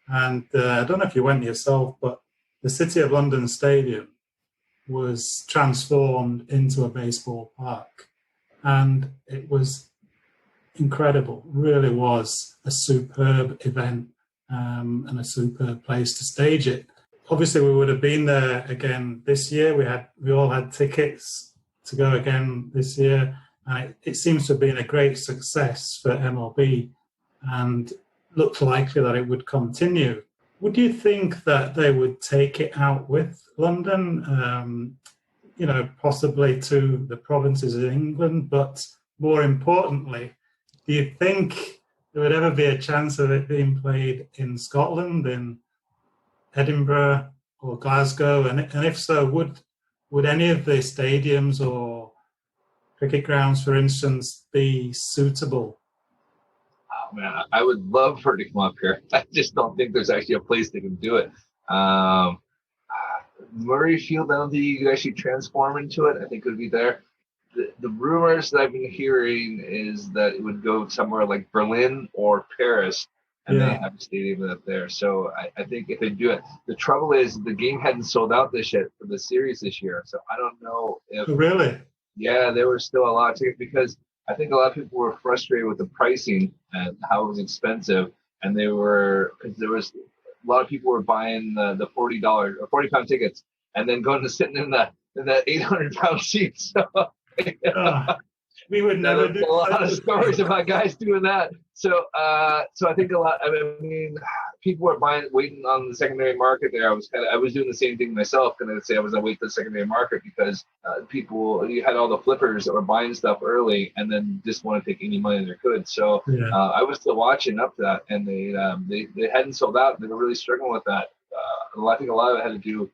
And I don't know if you went yourself, but the City of London Stadium was transformed into a baseball park, and it was incredible. Really was a superb event and a superb place to stage it. Obviously, we would have been there again this year. We all had tickets to go again this year, and it seems to have been a great success for MLB, and looked likely that it would continue. Would you think that they would take it out with London, possibly to the provinces of England? But more importantly, do you think there would ever be a chance of it being played in Scotland, in Edinburgh or Glasgow? And if so, would any of the stadiums or cricket grounds, for instance, be suitable? Oh, man, I would love for it to come up here. I just don't think there's actually a place that can do it. Murrayfield, I don't think you could actually transform into it. I think it would be there. The rumors that I've been hearing is that it would go somewhere like Berlin or Paris, and they have a stadium up there. So I think if they do it, the trouble is the game hadn't sold out this yet for the series this year. So I don't know if really. Yeah, there were still a lot of tickets, because I think a lot of people were frustrated with the pricing and how it was expensive, and because there was a lot of people were buying the $40 or 40-pound tickets and then going to sitting in the 800-pound seats. So, we would never do a lot of stories about guys doing that. So I think a lot. I mean, people were waiting on the secondary market there. I was doing the same thing myself. And I'd say I was gonna wait for the secondary market, because you had all the flippers that were buying stuff early and then just want to take any money they could. So I was still watching up to that, and they hadn't sold out. They were really struggling with that. I think a lot of it had to do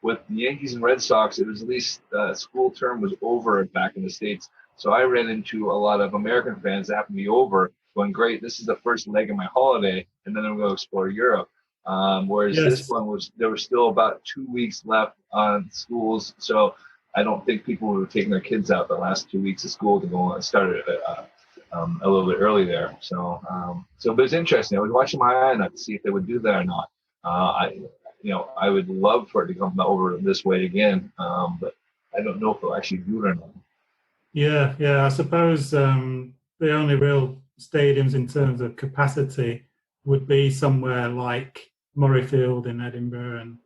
with the Yankees and Red Sox. It was at least school term was over back in the States. So I ran into a lot of American fans that happened to be over going, great, this is the first leg of my holiday, and then I'm going to explore Europe. Whereas this one there was still about 2 weeks left on schools. So I don't think people were taking their kids out the last 2 weeks of school to go and start a little bit early there. So but it's interesting. I was watching my eye on it to see if they would do that or not. I would love for it to come over this way again, but I don't know if they'll actually do it or not. Yeah. I suppose the only real stadiums in terms of capacity would be somewhere like Murrayfield in Edinburgh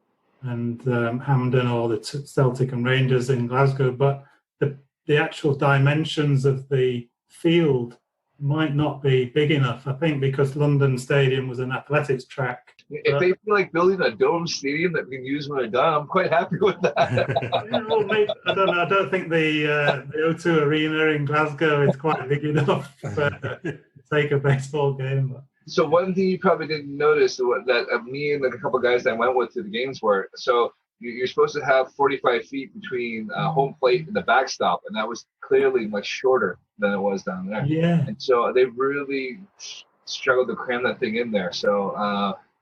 and Hampden, or the Celtic and Rangers in Glasgow. But the actual dimensions of the field might not be big enough. I think because London Stadium was an athletics track. If they feel like building a dome stadium that we can use when they're done, I'm quite happy with that. Well, maybe, I don't know. I don't think the O2 Arena in Glasgow is quite big enough to take a baseball game. But. So one thing you probably didn't notice that me and a couple of guys that I went with to the games were, so you're supposed to have 45 feet between home plate and the backstop, and that was clearly much shorter than it was down there. Yeah. And so they really struggled to cram that thing in there. So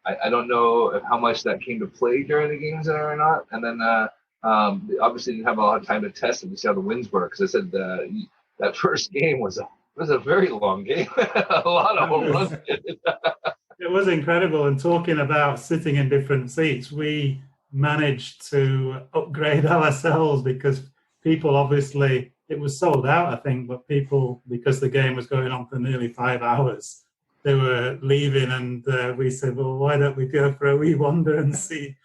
I don't know how much that came to play during the games there or not. And then obviously didn't have a lot of time to test it to see how the winds were, because I said that first game was a very long game. A lot of home runs. It was incredible. And talking about sitting in different seats, we managed to upgrade ourselves because people obviously, it was sold out, I think, but people, because the game was going on for nearly 5 hours, they were leaving, and we said, well, why don't we go for a wee wander and see?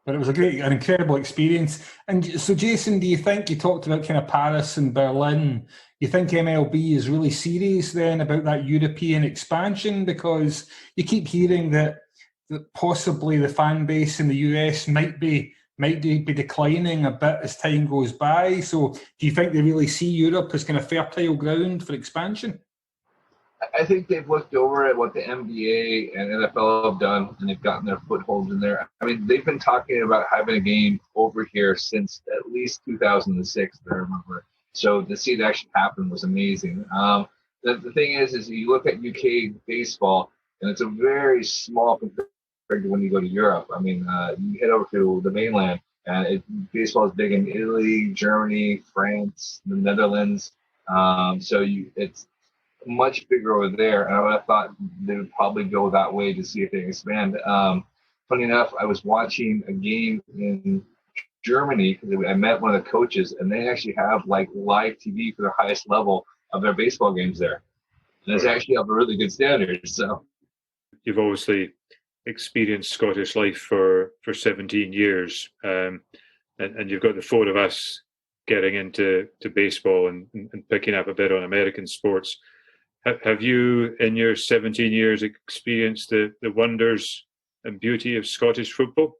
But it was an incredible experience. And so, Jason, do you think, you talked about kind of Paris and Berlin, you think MLB is really serious then about that European expansion? Because you keep hearing that possibly the fan base in the US might be declining a bit as time goes by. So do you think they really see Europe as kind of fertile ground for expansion? I think they've looked over at what the NBA and NFL have done, and they've gotten their footholds in there. I mean, they've been talking about having a game over here since at least 2006, I remember. So to see it actually happen was amazing. The thing is you look at UK baseball, and it's a very small compared to when you go to Europe. I mean, you head over to the mainland, and baseball is big in Italy, Germany, France, the Netherlands. So it's much bigger over there, and I thought they would probably go that way to see if they expand. Funny enough, I was watching a game in Germany because I met one of the coaches, and they actually have like live TV for the highest level of their baseball games there, and it's actually of a really good standard. So you've obviously experienced Scottish life for 17 years, and you've got the four of us getting into baseball and picking up a bit on American sports. Have you, in your 17 years, experienced the wonders and beauty of Scottish football?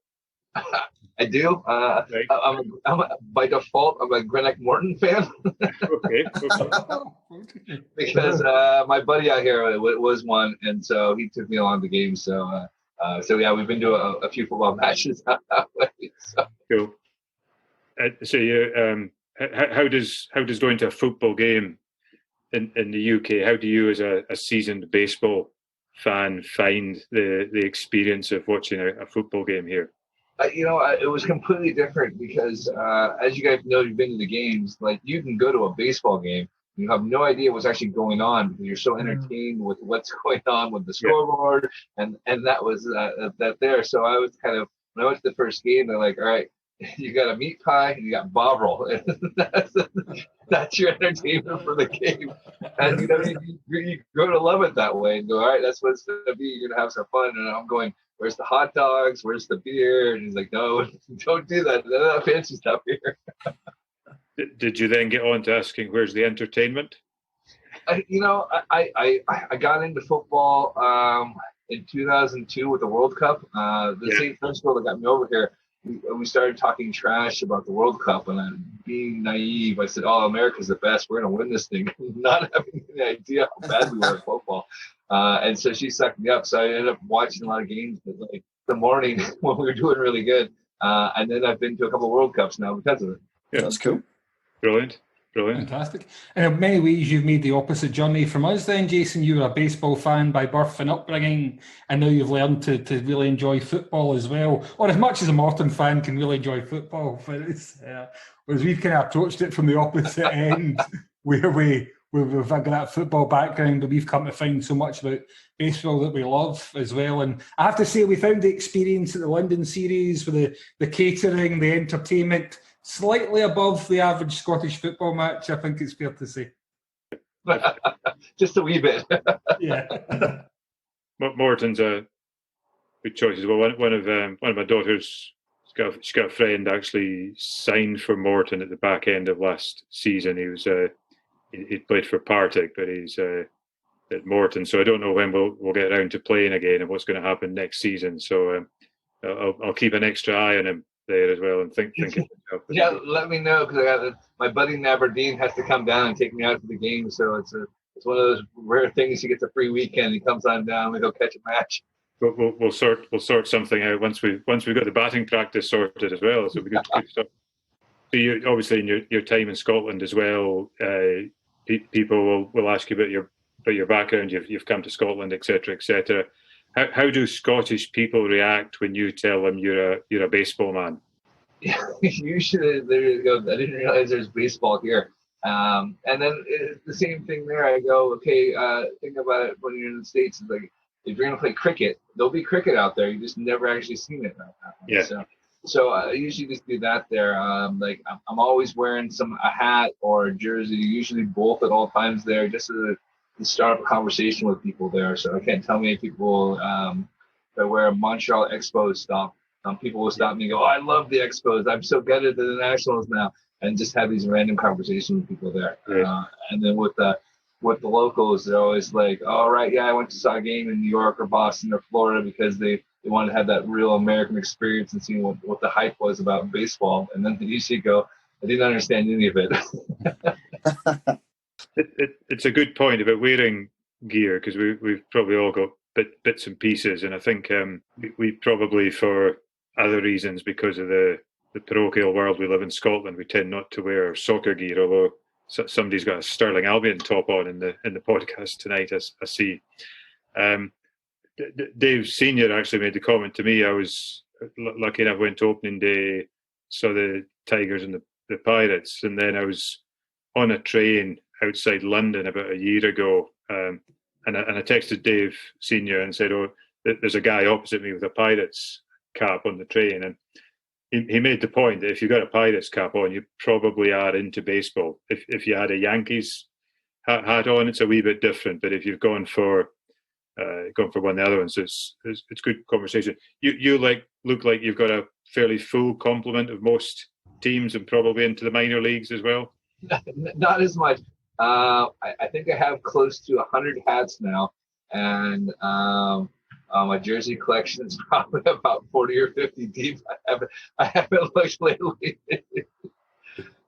I do. Right. By default, I'm a Greenock Morton fan. Okay. Because my buddy out here was one, and so he took me along the game. So yeah, we've been to a few football matches that way. So. Cool. So you, how does going to a football game in the UK? How do you, as a seasoned baseball fan, find the experience of watching a football game here? It was completely different because, as you guys know, you've been to the games. Like, you can go to a baseball game, you have no idea what's actually going on because you're so entertained with what's going on with the scoreboard, and that was that there. So I was kind of, when I went to the first game, they're like, all right, you got a meat pie and you got bob roll. And that's your entertainment for the game. And you grow to love it that way and go, all right, that's what it's going to be. You're going to have some fun. And I'm going, where's the hot dogs? Where's the beer? And he's like, no, don't do that. None of that fancy stuff here. Did you then get on to asking, where's the entertainment? I got into football in 2002 with the World Cup. The same principal that got me over here, we started talking trash about the World Cup, and being naive, I said, oh, America's the best. We're going to win this thing, not having any idea how bad we were at football. And so she sucked me up. So I ended up watching a lot of games but like the morning when we were doing really good. And then I've been to a couple of World Cups now because of it. Yeah, that's cool. Brilliant. Fantastic. And in many ways, you've made the opposite journey from us then, Jason. You were a baseball fan by birth and upbringing, and now you've learned to really enjoy football as well, or as much as a Morton fan can really enjoy football. Whereas we've kind of approached it from the opposite end, where we've got that football background, but we've come to find so much about baseball that we love as well. And I have to say, we found the experience at the London series with the catering, the entertainment, slightly above the average Scottish football match, I think it's fair to say. Just a wee bit. Yeah. Morton's a good choice as well. One of my daughters, she's got a friend actually signed for Morton at the back end of last season. He played for Partick, but he's at Morton. So I don't know when we'll get around to playing again and what's going to happen next season. So I'll keep an extra eye on him there as well and think. Yeah, let me know, because my buddy in Aberdeen has to come down and take me out to the game. So it's one of those rare things. He gets a free weekend. He comes on down. We go catch a match. We'll sort something out once we've got the batting practice sorted as well. So we good stuff. So you obviously in your time in Scotland as well, people will ask you about your background. You've come to Scotland, etc., etc. How do Scottish people react when you tell them you're a baseball man? Yeah, usually they go, I didn't realize there's baseball here. And then it's the same thing there. I go, okay, think about it when you're in the States. It's like, if you're going to play cricket, there'll be cricket out there. You just never actually seen it. Yeah. So I usually just do that there. Like I'm always wearing a hat or a jersey, usually both at all times there, just to start up a conversation with people there. So I can't tell many people that wear a Montreal Expos stuff. People will stop me and go, "Oh, I love the Expos. I'm so good at the Nationals now," and just have these random conversations with people there. Right. And then with the locals, they're always like, "All right, yeah, I went to saw a game in New York or Boston or Florida," because they wanted to have that real American experience and see what the hype was about baseball. And then they usually go, "I didn't understand any of it." It's a good point about wearing gear, because we've probably all got bits and pieces, and I think we probably, for other reasons, because of the parochial world we live in Scotland, we tend not to wear soccer gear, although somebody's got a Sterling Albion top on in the podcast tonight, I see. Dave Senior actually made the comment to me. I was lucky enough, went to opening day, saw the Tigers and the Pirates, and then I was on a train outside London about a year ago, and I texted Dave Senior and said, "Oh, there's a guy opposite me with a Pirates cap on the train," and he made the point that if you got a Pirates cap on, you probably are into baseball. If you had a Yankees hat on, it's a wee bit different, but if you've gone for one of the other ones, it's good conversation. You look like you've got a fairly full complement of most teams, and probably into the minor leagues as well. Not as much. I think I have close to 100 hats now, and my jersey collection is probably about 40 or 50 deep. I haven't looked lately.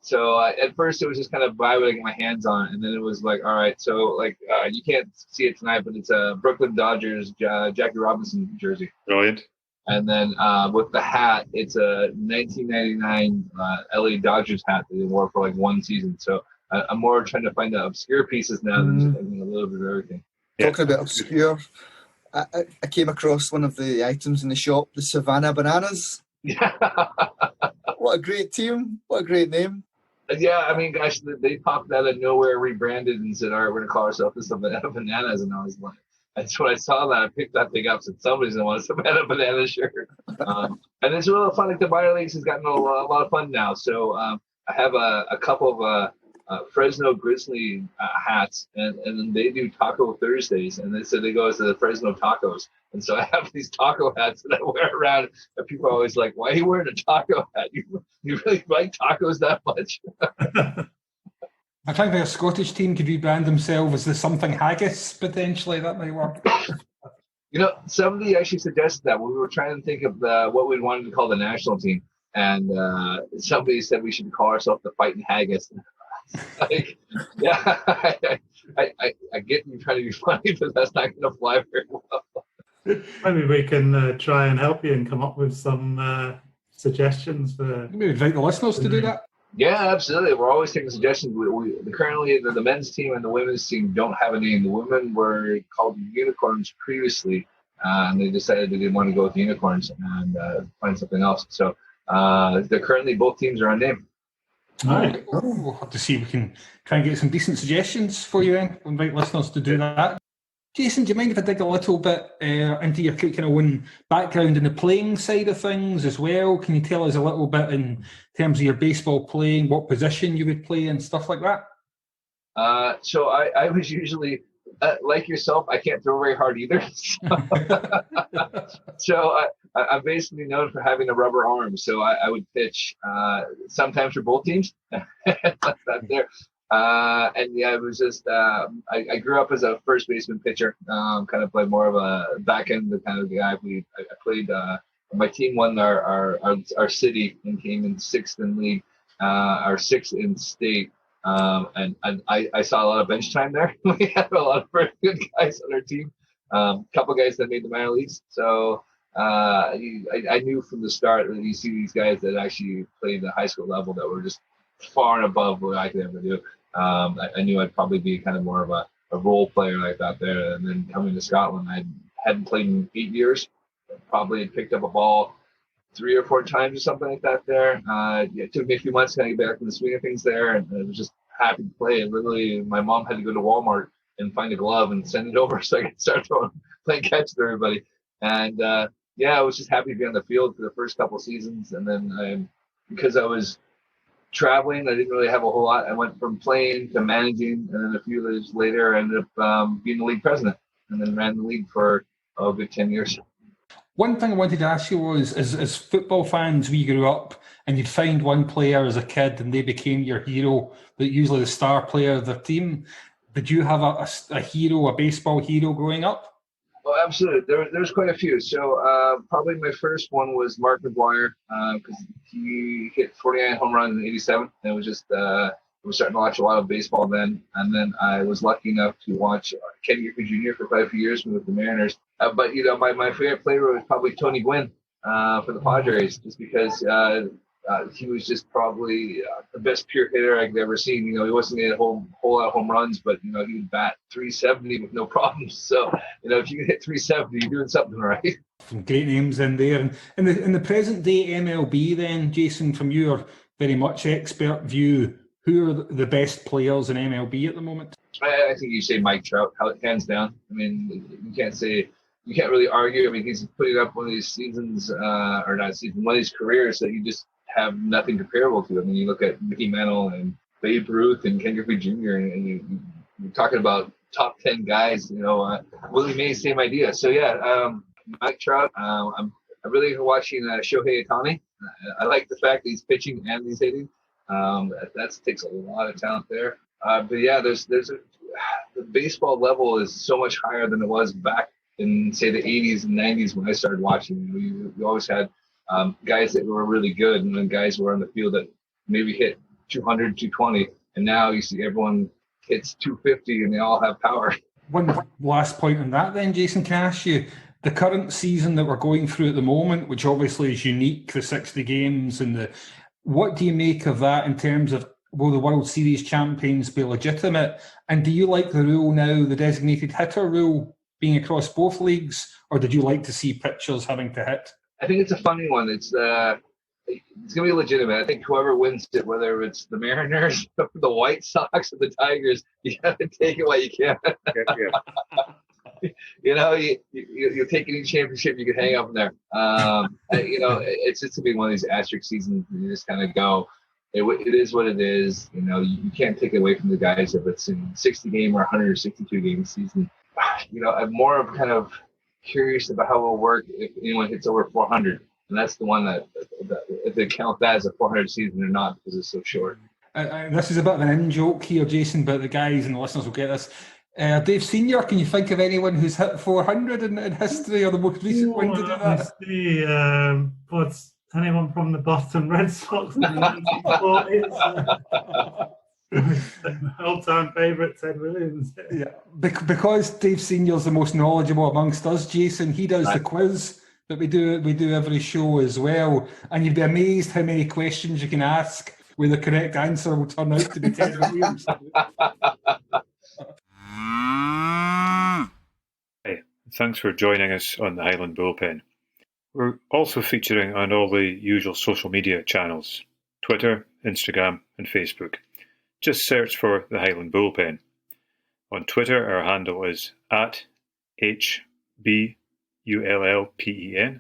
So at first it was just kind of buy what I get my hands on, and then it was like, all right, so like you can't see it tonight, but it's a Brooklyn Dodgers Jackie Robinson jersey. Brilliant. And then with the hat, it's a 1999 LA Dodgers hat that they wore for like one season. So I'm more trying to find the obscure pieces now than just having a little bit of everything. Talking about obscure, I came across one of the items in the shop, the Savannah Bananas. Yeah. What a great team. What a great name. Yeah, I mean, gosh, they popped out of nowhere, rebranded, and said, all right, we're going to call ourselves the Savannah Bananas. And I was like, that's when I saw that. I picked that thing up, said, somebody's going to want a Savannah Banana shirt. And it's a little fun. Like the minor leagues has gotten a lot of fun now. So I have a couple of Fresno Grizzly hats, and then they do Taco Thursdays, and they said they go to the Fresno Tacos. And so I have these taco hats that I wear around, and people are always like, why are you wearing a taco hat? You really like tacos that much? I think a Scottish team could rebrand themselves as the something haggis, potentially. That might work. You know, somebody actually suggested that when we were trying to think of what we wanted to call the national team, and somebody said we should call ourselves the Fighting Haggis. Like, yeah, I get you trying to be funny, but that's not going to fly very well. Maybe we can try and help you and come up with some suggestions for. Maybe invite the listeners to do that. Yeah, absolutely. We're always taking suggestions. We currently the men's team and the women's team don't have a name. The women were called Unicorns previously, and they decided they didn't want to go with Unicorns and find something else. So they're currently both teams are unnamed. All right. We'll have to see if we can try and get some decent suggestions for you then. We'll invite listeners to do that. Jason, do you mind if I dig a little bit into your kind of own background in the playing side of things as well? Can you tell us a little bit in terms of your baseball playing, what position you would play and stuff like that? So I was usually, like yourself, I can't throw very hard either. So I'm basically known for having a rubber arm. So I would pitch sometimes for both teams. That's there. And yeah, it was just I grew up as a first baseman pitcher. Kind of played more of a back end kind of guy. I played. My team won our city and came in sixth in league, or sixth in state. And I saw a lot of bench time there. We had a lot of very good guys on our team. Couple guys that made the minor leagues. So I knew from the start that you see these guys that actually played the high school level that were just far and above what I could ever do. I knew I'd probably be kind of more of a role player like that there. And then coming to Scotland, I hadn't played in 8 years. Probably had picked up a ball 3 or 4 times or something like that there. It took me a few months to get back in the swing of things there, and I was just happy to play. And literally, my mom had to go to Walmart and find a glove and send it over so I could start playing catch with everybody. And I was just happy to be on the field for the first couple seasons. And then because I was traveling, I didn't really have a whole lot. I went from playing to managing, and then a few years later, I ended up being the league president, and then ran the league for a good 10 years. One thing I wanted to ask you was, as football fans, we grew up and you'd find one player as a kid and they became your hero, but usually the star player of their team. Did you have a hero, a baseball hero growing up? Oh, absolutely. There's quite a few. So probably my first one was Mark McGuire, because he hit 49 home runs in '87. And it was just I was starting to watch a lot of baseball then. And then I was lucky enough to watch Ken Griffey Jr. for quite a few years with the Mariners. But my favorite player was probably Tony Gwynn for the Padres, just because he was just probably the best pure hitter I could ever seen. He wasn't getting a whole lot of home runs, but he would bat 370 with no problems. So if you can hit 370, you're doing something right. Some great names in there. And in the present day MLB, then, Jason, from your very much expert view, who are the best players in MLB at the moment? I think you say Mike Trout, hands down. I mean, you can't really argue. I mean, he's putting up one of these seasons, or not season, one of these careers that you just have nothing comparable to. I mean, you look at Mickey Mantle and Babe Ruth and Ken Griffey Jr. and you're talking about top 10 guys. Willie Mays, same idea. So yeah, Mike Trout. I really like watching Shohei Ohtani. I like the fact that he's pitching and he's hitting. That takes a lot of talent there. But yeah, the baseball level is so much higher than it was back in, say, the 80s and 90s when I started watching. We always had guys that were really good, and then guys who were on the field that maybe hit 200, 220, and now you see everyone hits 250 and they all have power. One last point on that then, Jason, can I ask you, the current season that we're going through at the moment, which obviously is unique, the 60 games, and what do you make of that in terms of, will the World Series champions be legitimate? And do you like the rule now, the designated hitter rule, being across both leagues, or did you like to see pitchers having to hit? I think it's a funny one. It's going to be legitimate. I think whoever wins it, whether it's the Mariners, the White Sox, or the Tigers, you got to take it while you can. You take any championship you can hang up in there. It's just to be one of these asterisk seasons. You just kind of go. It is what it is. You can't take it away from the guys if it's in 60 game or 162 game season. I'm more of kind of curious about how it will work if anyone hits over 400, and that's the one that if they count that as a 400 season or not, because it's so short. This is a bit of an in-joke here, Jason, but the guys and the listeners will get this. Dave Senior, can you think of anyone who's hit 400 in history, or the most recent one to do that? What's anyone from the Boston Red Sox in the 1940s? All-time favourite, Ted Williams. Yeah, because Dave Senior's the most knowledgeable amongst us, Jason, he does the quiz that we do every show as well, and you'd be amazed how many questions you can ask where the correct answer will turn out to be Ted Williams. Hey, thanks for joining us on the Highland Bullpen. We're also featuring on all the usual social media channels, Twitter, Instagram, and Facebook. Just search for the Highland Bullpen. On Twitter, our handle is at HBULLPEN,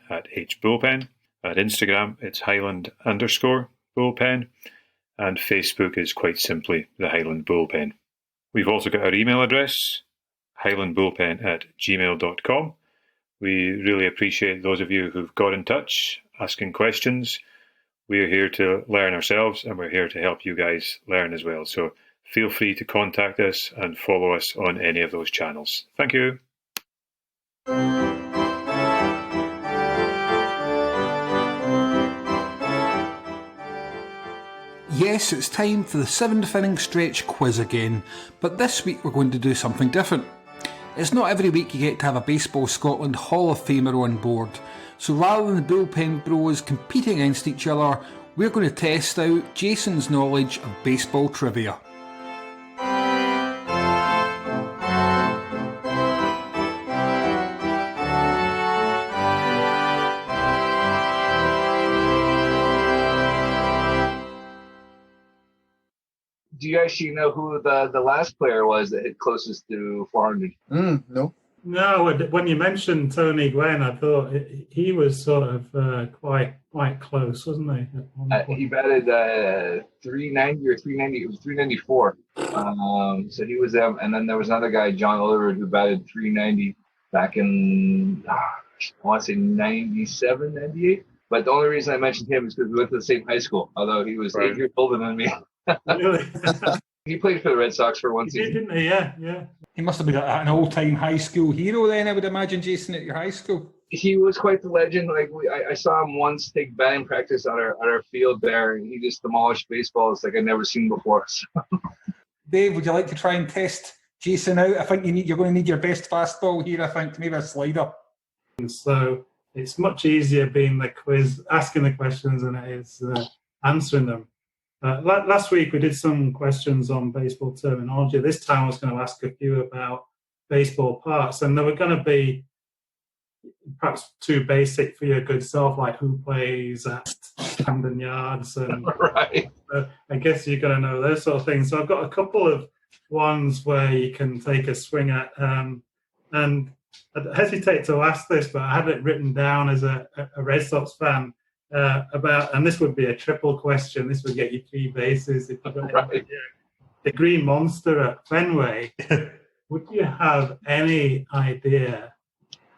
at HBullpen. At Instagram, it's Highland_Bullpen. And Facebook is quite simply the Highland Bullpen. We've also got our email address, highlandbullpen@gmail.com. We really appreciate those of you who've got in touch, asking questions. We're here to learn ourselves, and we're here to help you guys learn as well. So feel free to contact us and follow us on any of those channels. Thank you. Yes, it's time for the 7th inning stretch quiz again, but this week we're going to do something different. It's not every week you get to have a Baseball Scotland Hall of Famer on board, so rather than the bullpen bros competing against each other, we're going to test out Jason's knowledge of baseball trivia. Do you actually know who the last player was that hit closest to 400? No. No, when you mentioned Tony Gwynn, I thought he was sort of quite close, wasn't he? At one point? He batted 390 or 390. It was 394. So he was them, and then there was another guy, John Oliver, who batted 390 back in I want to say 97, 98. But the only reason I mentioned him is because we went to the same high school. Although he was 8 years older than me. Really? He played for the Red Sox for one He season. did, didn't he? Yeah. He must have been an all-time high school hero then, I would imagine, Jason, at your high school. He was quite the legend. Like I saw him once take batting practice on our field there, and he just demolished baseballs like I'd never seen before. So. Dave, would you like to try and test Jason out? I think you're going to need your best fastball here, I think, maybe a slider. And so it's much easier being the quiz, asking the questions, than it is answering them. Last week we did some questions on baseball terminology. This time I was going to ask a few about baseball parts, and they were going to be perhaps too basic for your good self, like who plays at Camden Yards, and Right. I guess you're going to know those sort of things. So I've got a couple of ones where you can take a swing at, and I hesitate to ask this, but I had it written down as a Red Sox fan. And this would be a triple question. This would get you 3 bases. If you got Right. the Green Monster at Fenway. Would you have any idea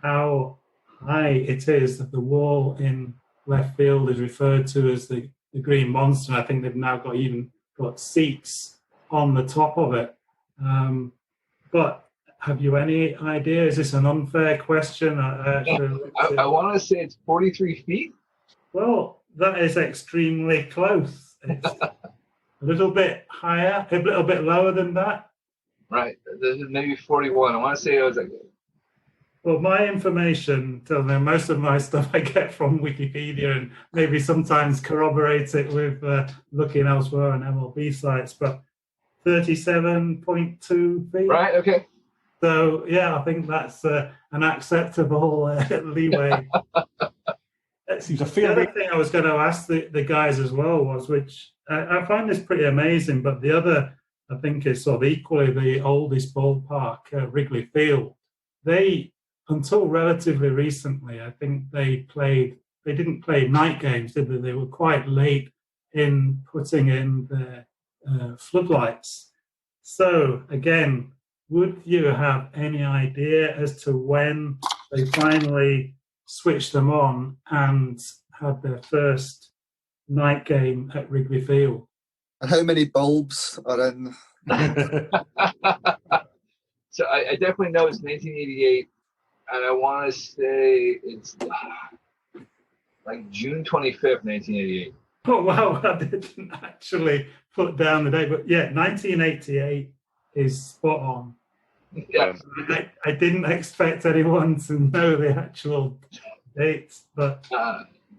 how high it is that the wall in left field is referred to as the Green Monster? I think they've now got seats on the top of it. But have you any idea? Is this an unfair question? I want to say it's 43 feet. Well, that is extremely close. It's a little bit higher, a little bit lower than that. Right. This is maybe 41. I want to say it was like. Well, my information tells me most of my stuff I get from Wikipedia, and maybe sometimes corroborate it with looking elsewhere on MLB sites, but 37.2 feet. Right. Okay. So, yeah, I think that's an acceptable leeway. Seems a The fair other bit. thing I was going to ask the guys as well was, which I find this pretty amazing, but the other, I think, is sort of equally the oldest ballpark, Wrigley Field. They, until relatively recently, I think they didn't play night games, did they? They were quite late in putting in their floodlights. So, again, would you have any idea as to when they finally switched them on and had their first night game at Wrigley Field? And how many bulbs are in? So I definitely know it's 1988, and I want to say it's like June 25th, 1988. Oh, wow, I didn't actually put down the date, but yeah, 1988 is spot on. Yeah. I didn't expect anyone to know the actual dates, but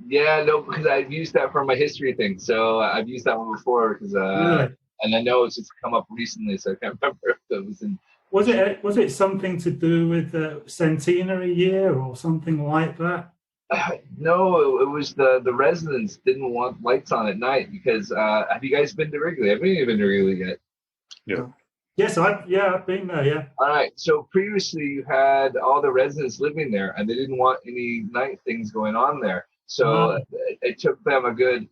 Yeah, no, because I've used that for my history thing. So I've used that one before because, really? and I know it's just come up recently, so I can't remember if it was in. Was it something to do with the centenary year or something like that? No, it was the residents didn't want lights on at night because have you guys been to Wrigley? Haven't you been to Wrigley yet? Yeah. Yes, I've been there, yeah. All right. So previously you had all the residents living there, and they didn't want any night things going on there. So it took them a good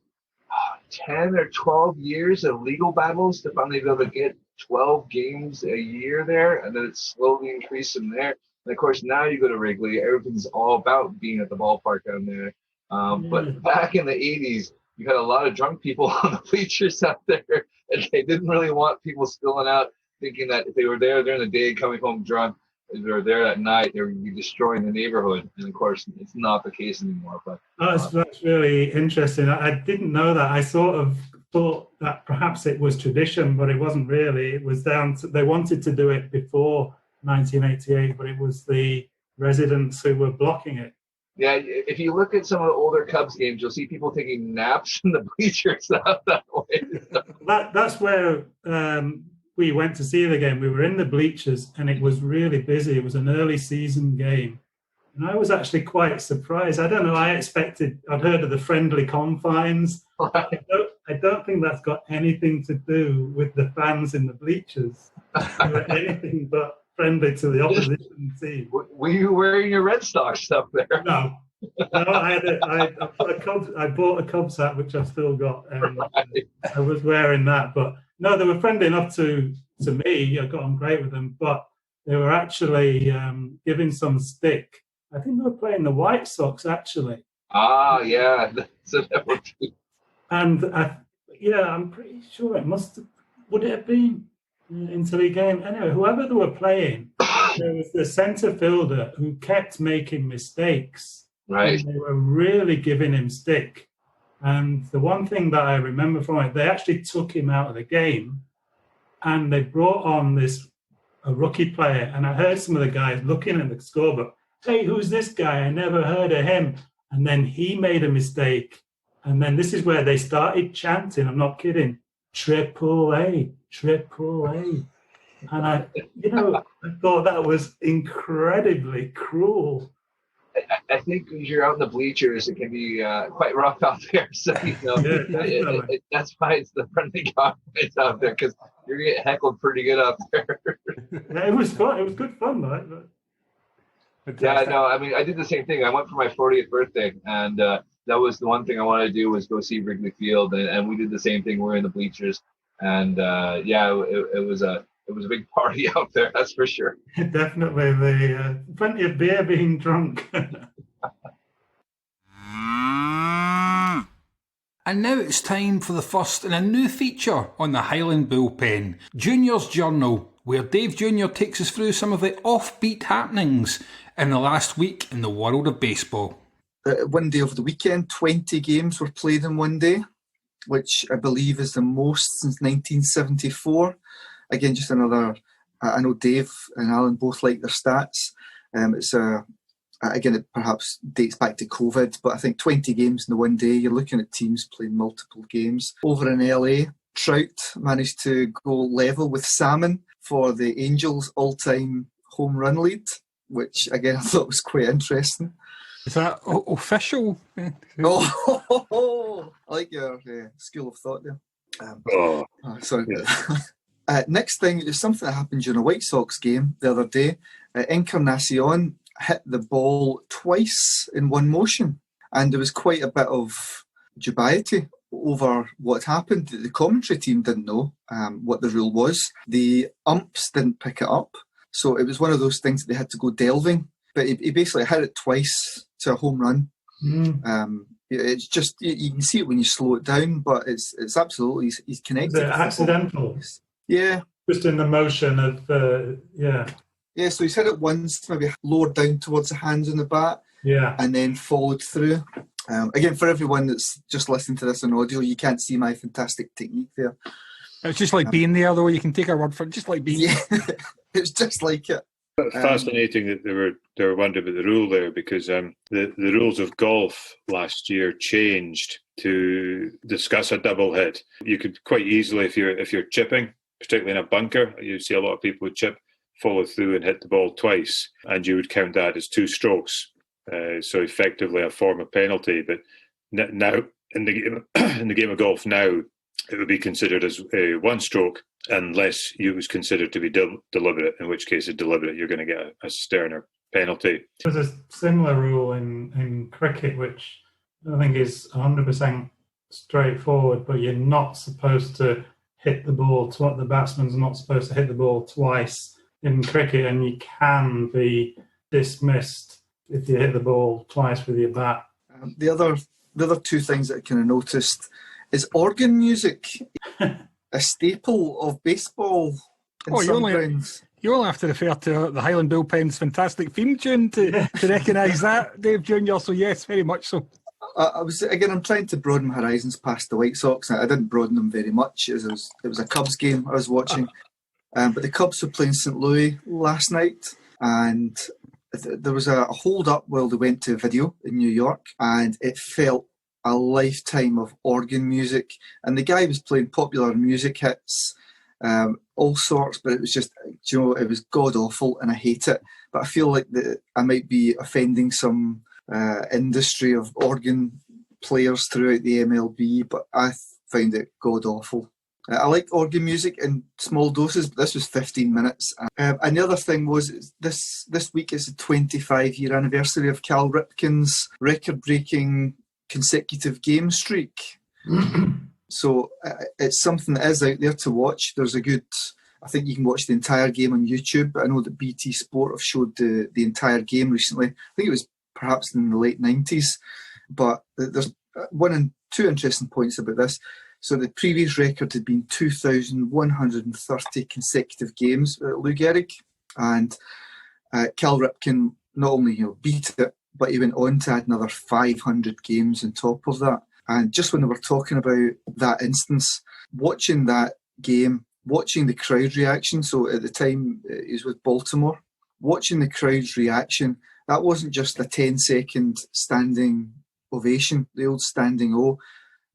10 or 12 years of legal battles to finally be able to get 12 games a year there, and then it slowly increased from there. And of course, now you go to Wrigley, everything's all about being at the ballpark down there. But back in the 80s, you had a lot of drunk people on the bleachers out there, And they didn't really want people spilling out, thinking that if they were there during the day, coming home drunk, if they were there at night, they would be destroying the neighborhood. And of course, it's not the case anymore. But that's really interesting. I didn't know that. I sort of thought that perhaps it was tradition, but it wasn't really. It was down to, they wanted to do it before 1988, but it was the residents who were blocking it. yeah, if you look at some of the older Cubs games, you'll see people taking naps in the bleachers out that way. That's where we went to see the game. We were in the bleachers, and it was really busy. It was an early season game. And I was actually quite surprised. I don't know, I'd heard of the friendly confines. I don't think that's got anything to do with the fans in the bleachers. They were anything but friendly to the opposition team. Were you wearing your Red Sox stuff there? No, I bought a Cubs hat, which I've still got, and Right. I was wearing that. But no, they were friendly enough to me. I got on great with them, but they were actually giving some stick. I think they were playing the White Sox, actually. Ah, yeah. So that would be... And I'm pretty sure it would it have been into the game? Anyway, whoever they were playing, there was the centre fielder who kept making mistakes. Right. And they were really giving him stick. And the one thing that I remember from it, they actually took him out of the game, and they brought on a rookie player. And I heard some of the guys looking at the scorebook, hey, who's this guy? I never heard of him. And then he made a mistake. And then this is where they started chanting, I'm not kidding, Triple A, Triple A. And I thought that was incredibly cruel. I think when you're out in the bleachers, it can be quite rough out there. So, that's why it's the friendly confines out there, because you're going to get heckled pretty good out there. It was fun. It was good fun, right? Yeah, no, I mean, I did the same thing. I went for my 40th birthday, and that was the one thing I wanted to do, was go see Wrigley Field, and we did the same thing. We're in the bleachers, and it was a big party out there, that's for sure. Definitely, plenty of beer being drunk. And now it's time for the first in a new feature on the Highland Bullpen, Junior's Journal, where Dave Jr. takes us through some of the offbeat happenings in the last week in the world of baseball. One day over the weekend, 20 games were played in one day, which I believe is the most since 1974. Again, just another, I know Dave and Alan both like their stats. Again, it perhaps dates back to COVID, but I think 20 games in the one day, you're looking at teams playing multiple games. Over in LA, Trout managed to go level with Salmon for the Angels' all-time home run lead, which again I thought was quite interesting. Is that official? I like your school of thought there. Sorry. Yeah. Next thing is something that happened during a White Sox game the other day. Encarnacion hit the ball twice in one motion, and there was quite a bit of dubiety over what happened. The commentary team didn't know what the rule was. The umps didn't pick it up, so it was one of those things that they had to go delving. But he basically hit it twice to a home run. It's just, you can see it when you slow it down, but it's absolutely, he's connected. Is it accidental? Yeah. Just in the motion of, Yeah, so he's hit it once, maybe lowered down towards the hands on the bat, and then followed through. Again, for everyone that's just listening to this on audio, you can't see my fantastic technique there. It's just like being there, though. You can take our word for it. Just like being there. It's just like it. Fascinating that they were wondering about the rule there, because the rules of golf last year changed to discuss a double hit. You could quite easily, if you're chipping, particularly in a bunker, you see a lot of people who chip, follow through and hit the ball twice, and you would count that as two strokes. So effectively a form of penalty. But now in the game of golf now, it would be considered as one stroke unless it was considered to be deliberate, in which case, deliberate, you're going to get a sterner penalty. There's a similar rule in cricket, which I think is 100% straightforward, but you're not supposed to hit the ball. The batsman's not supposed to hit the ball twice in cricket, and you can be dismissed if you hit the ball twice with your bat. The other two things that I kind of noticed is organ music. a staple of baseball in Oh, some grounds. You only have to refer to the Highland Bullpen's fantastic theme tune to recognise that, Dave Jr., so yes, very much so. I'm trying to broaden my horizons past the White Sox. I didn't broaden them very much. It was a Cubs game I was watching. But the Cubs were playing St Louis last night, and there was a hold-up while they went to video in New York, and it felt a lifetime of organ music. And the guy was playing popular music hits, all sorts, but it was just, it was god-awful, and I hate it. But I feel like I might be offending some industry of organ players throughout the MLB, but I find it god-awful. I like organ music in small doses, but this was 15 minutes. And the other thing was, this week is the 25-year anniversary of Cal Ripken's record-breaking consecutive game streak. So it's something that is out there to watch. There's I think you can watch the entire game on YouTube, but I know that BT Sport have showed the entire game recently. I think it was perhaps in the late 90s. But there's one and two interesting points about this. So the previous record had been 2,130 consecutive games at Lou Gehrig, and Cal Ripken not only beat it, but he went on to add another 500 games on top of that. And just when they were talking about that instance, watching that game, watching the crowd reaction, so at the time he was with Baltimore, watching the crowd's reaction, that wasn't just a 10-second standing ovation, the old standing O.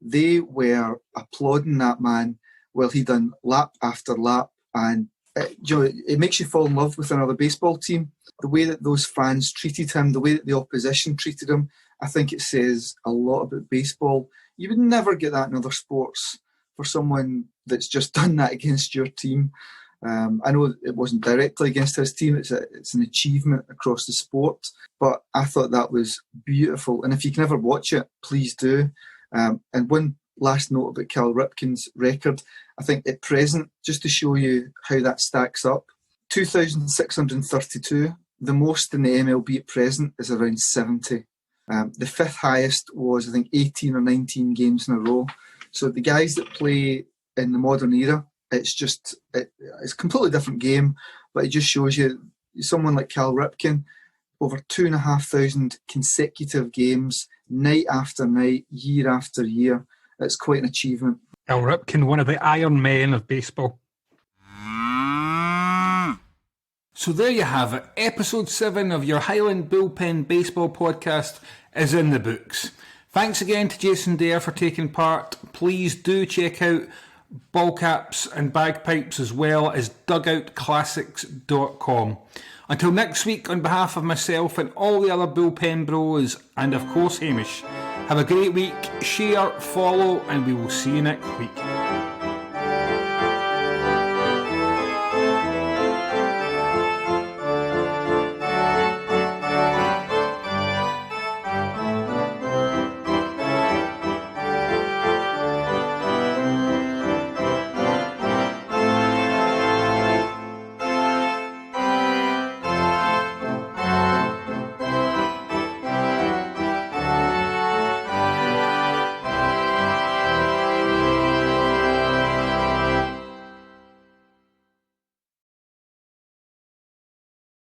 They were applauding that man while he done lap after lap, and it makes you fall in love with another baseball team. The way that those fans treated him, the way that the opposition treated him, I think it says a lot about baseball. You would never get that in other sports for someone that's just done that against your team. I know it wasn't directly against his team, it's an achievement across the sport, but I thought that was beautiful. And if you can ever watch it, please do. And one last note about Cal Ripken's record, I think at present, just to show you how that stacks up, 2,632, the most in the MLB at present is around 70. The fifth highest was, I think, 18 or 19 games in a row. So the guys that play in the modern era, it's a completely different game, but it just shows you someone like Cal Ripken, over 2,500 consecutive games, night after night, year after year. It's quite an achievement. Cal Ripken, one of the Iron Men of baseball. So there you have it. Episode 7 of your Highland Bullpen Baseball Podcast is in the books. Thanks again to Jason Derr for taking part. Please do check out Ballcaps and Bagpipes as well as dugoutclassics.com. Until next week, on behalf of myself and all the other bullpen bros, and of course Hamish, have a great week, share, follow, and we will see you next week.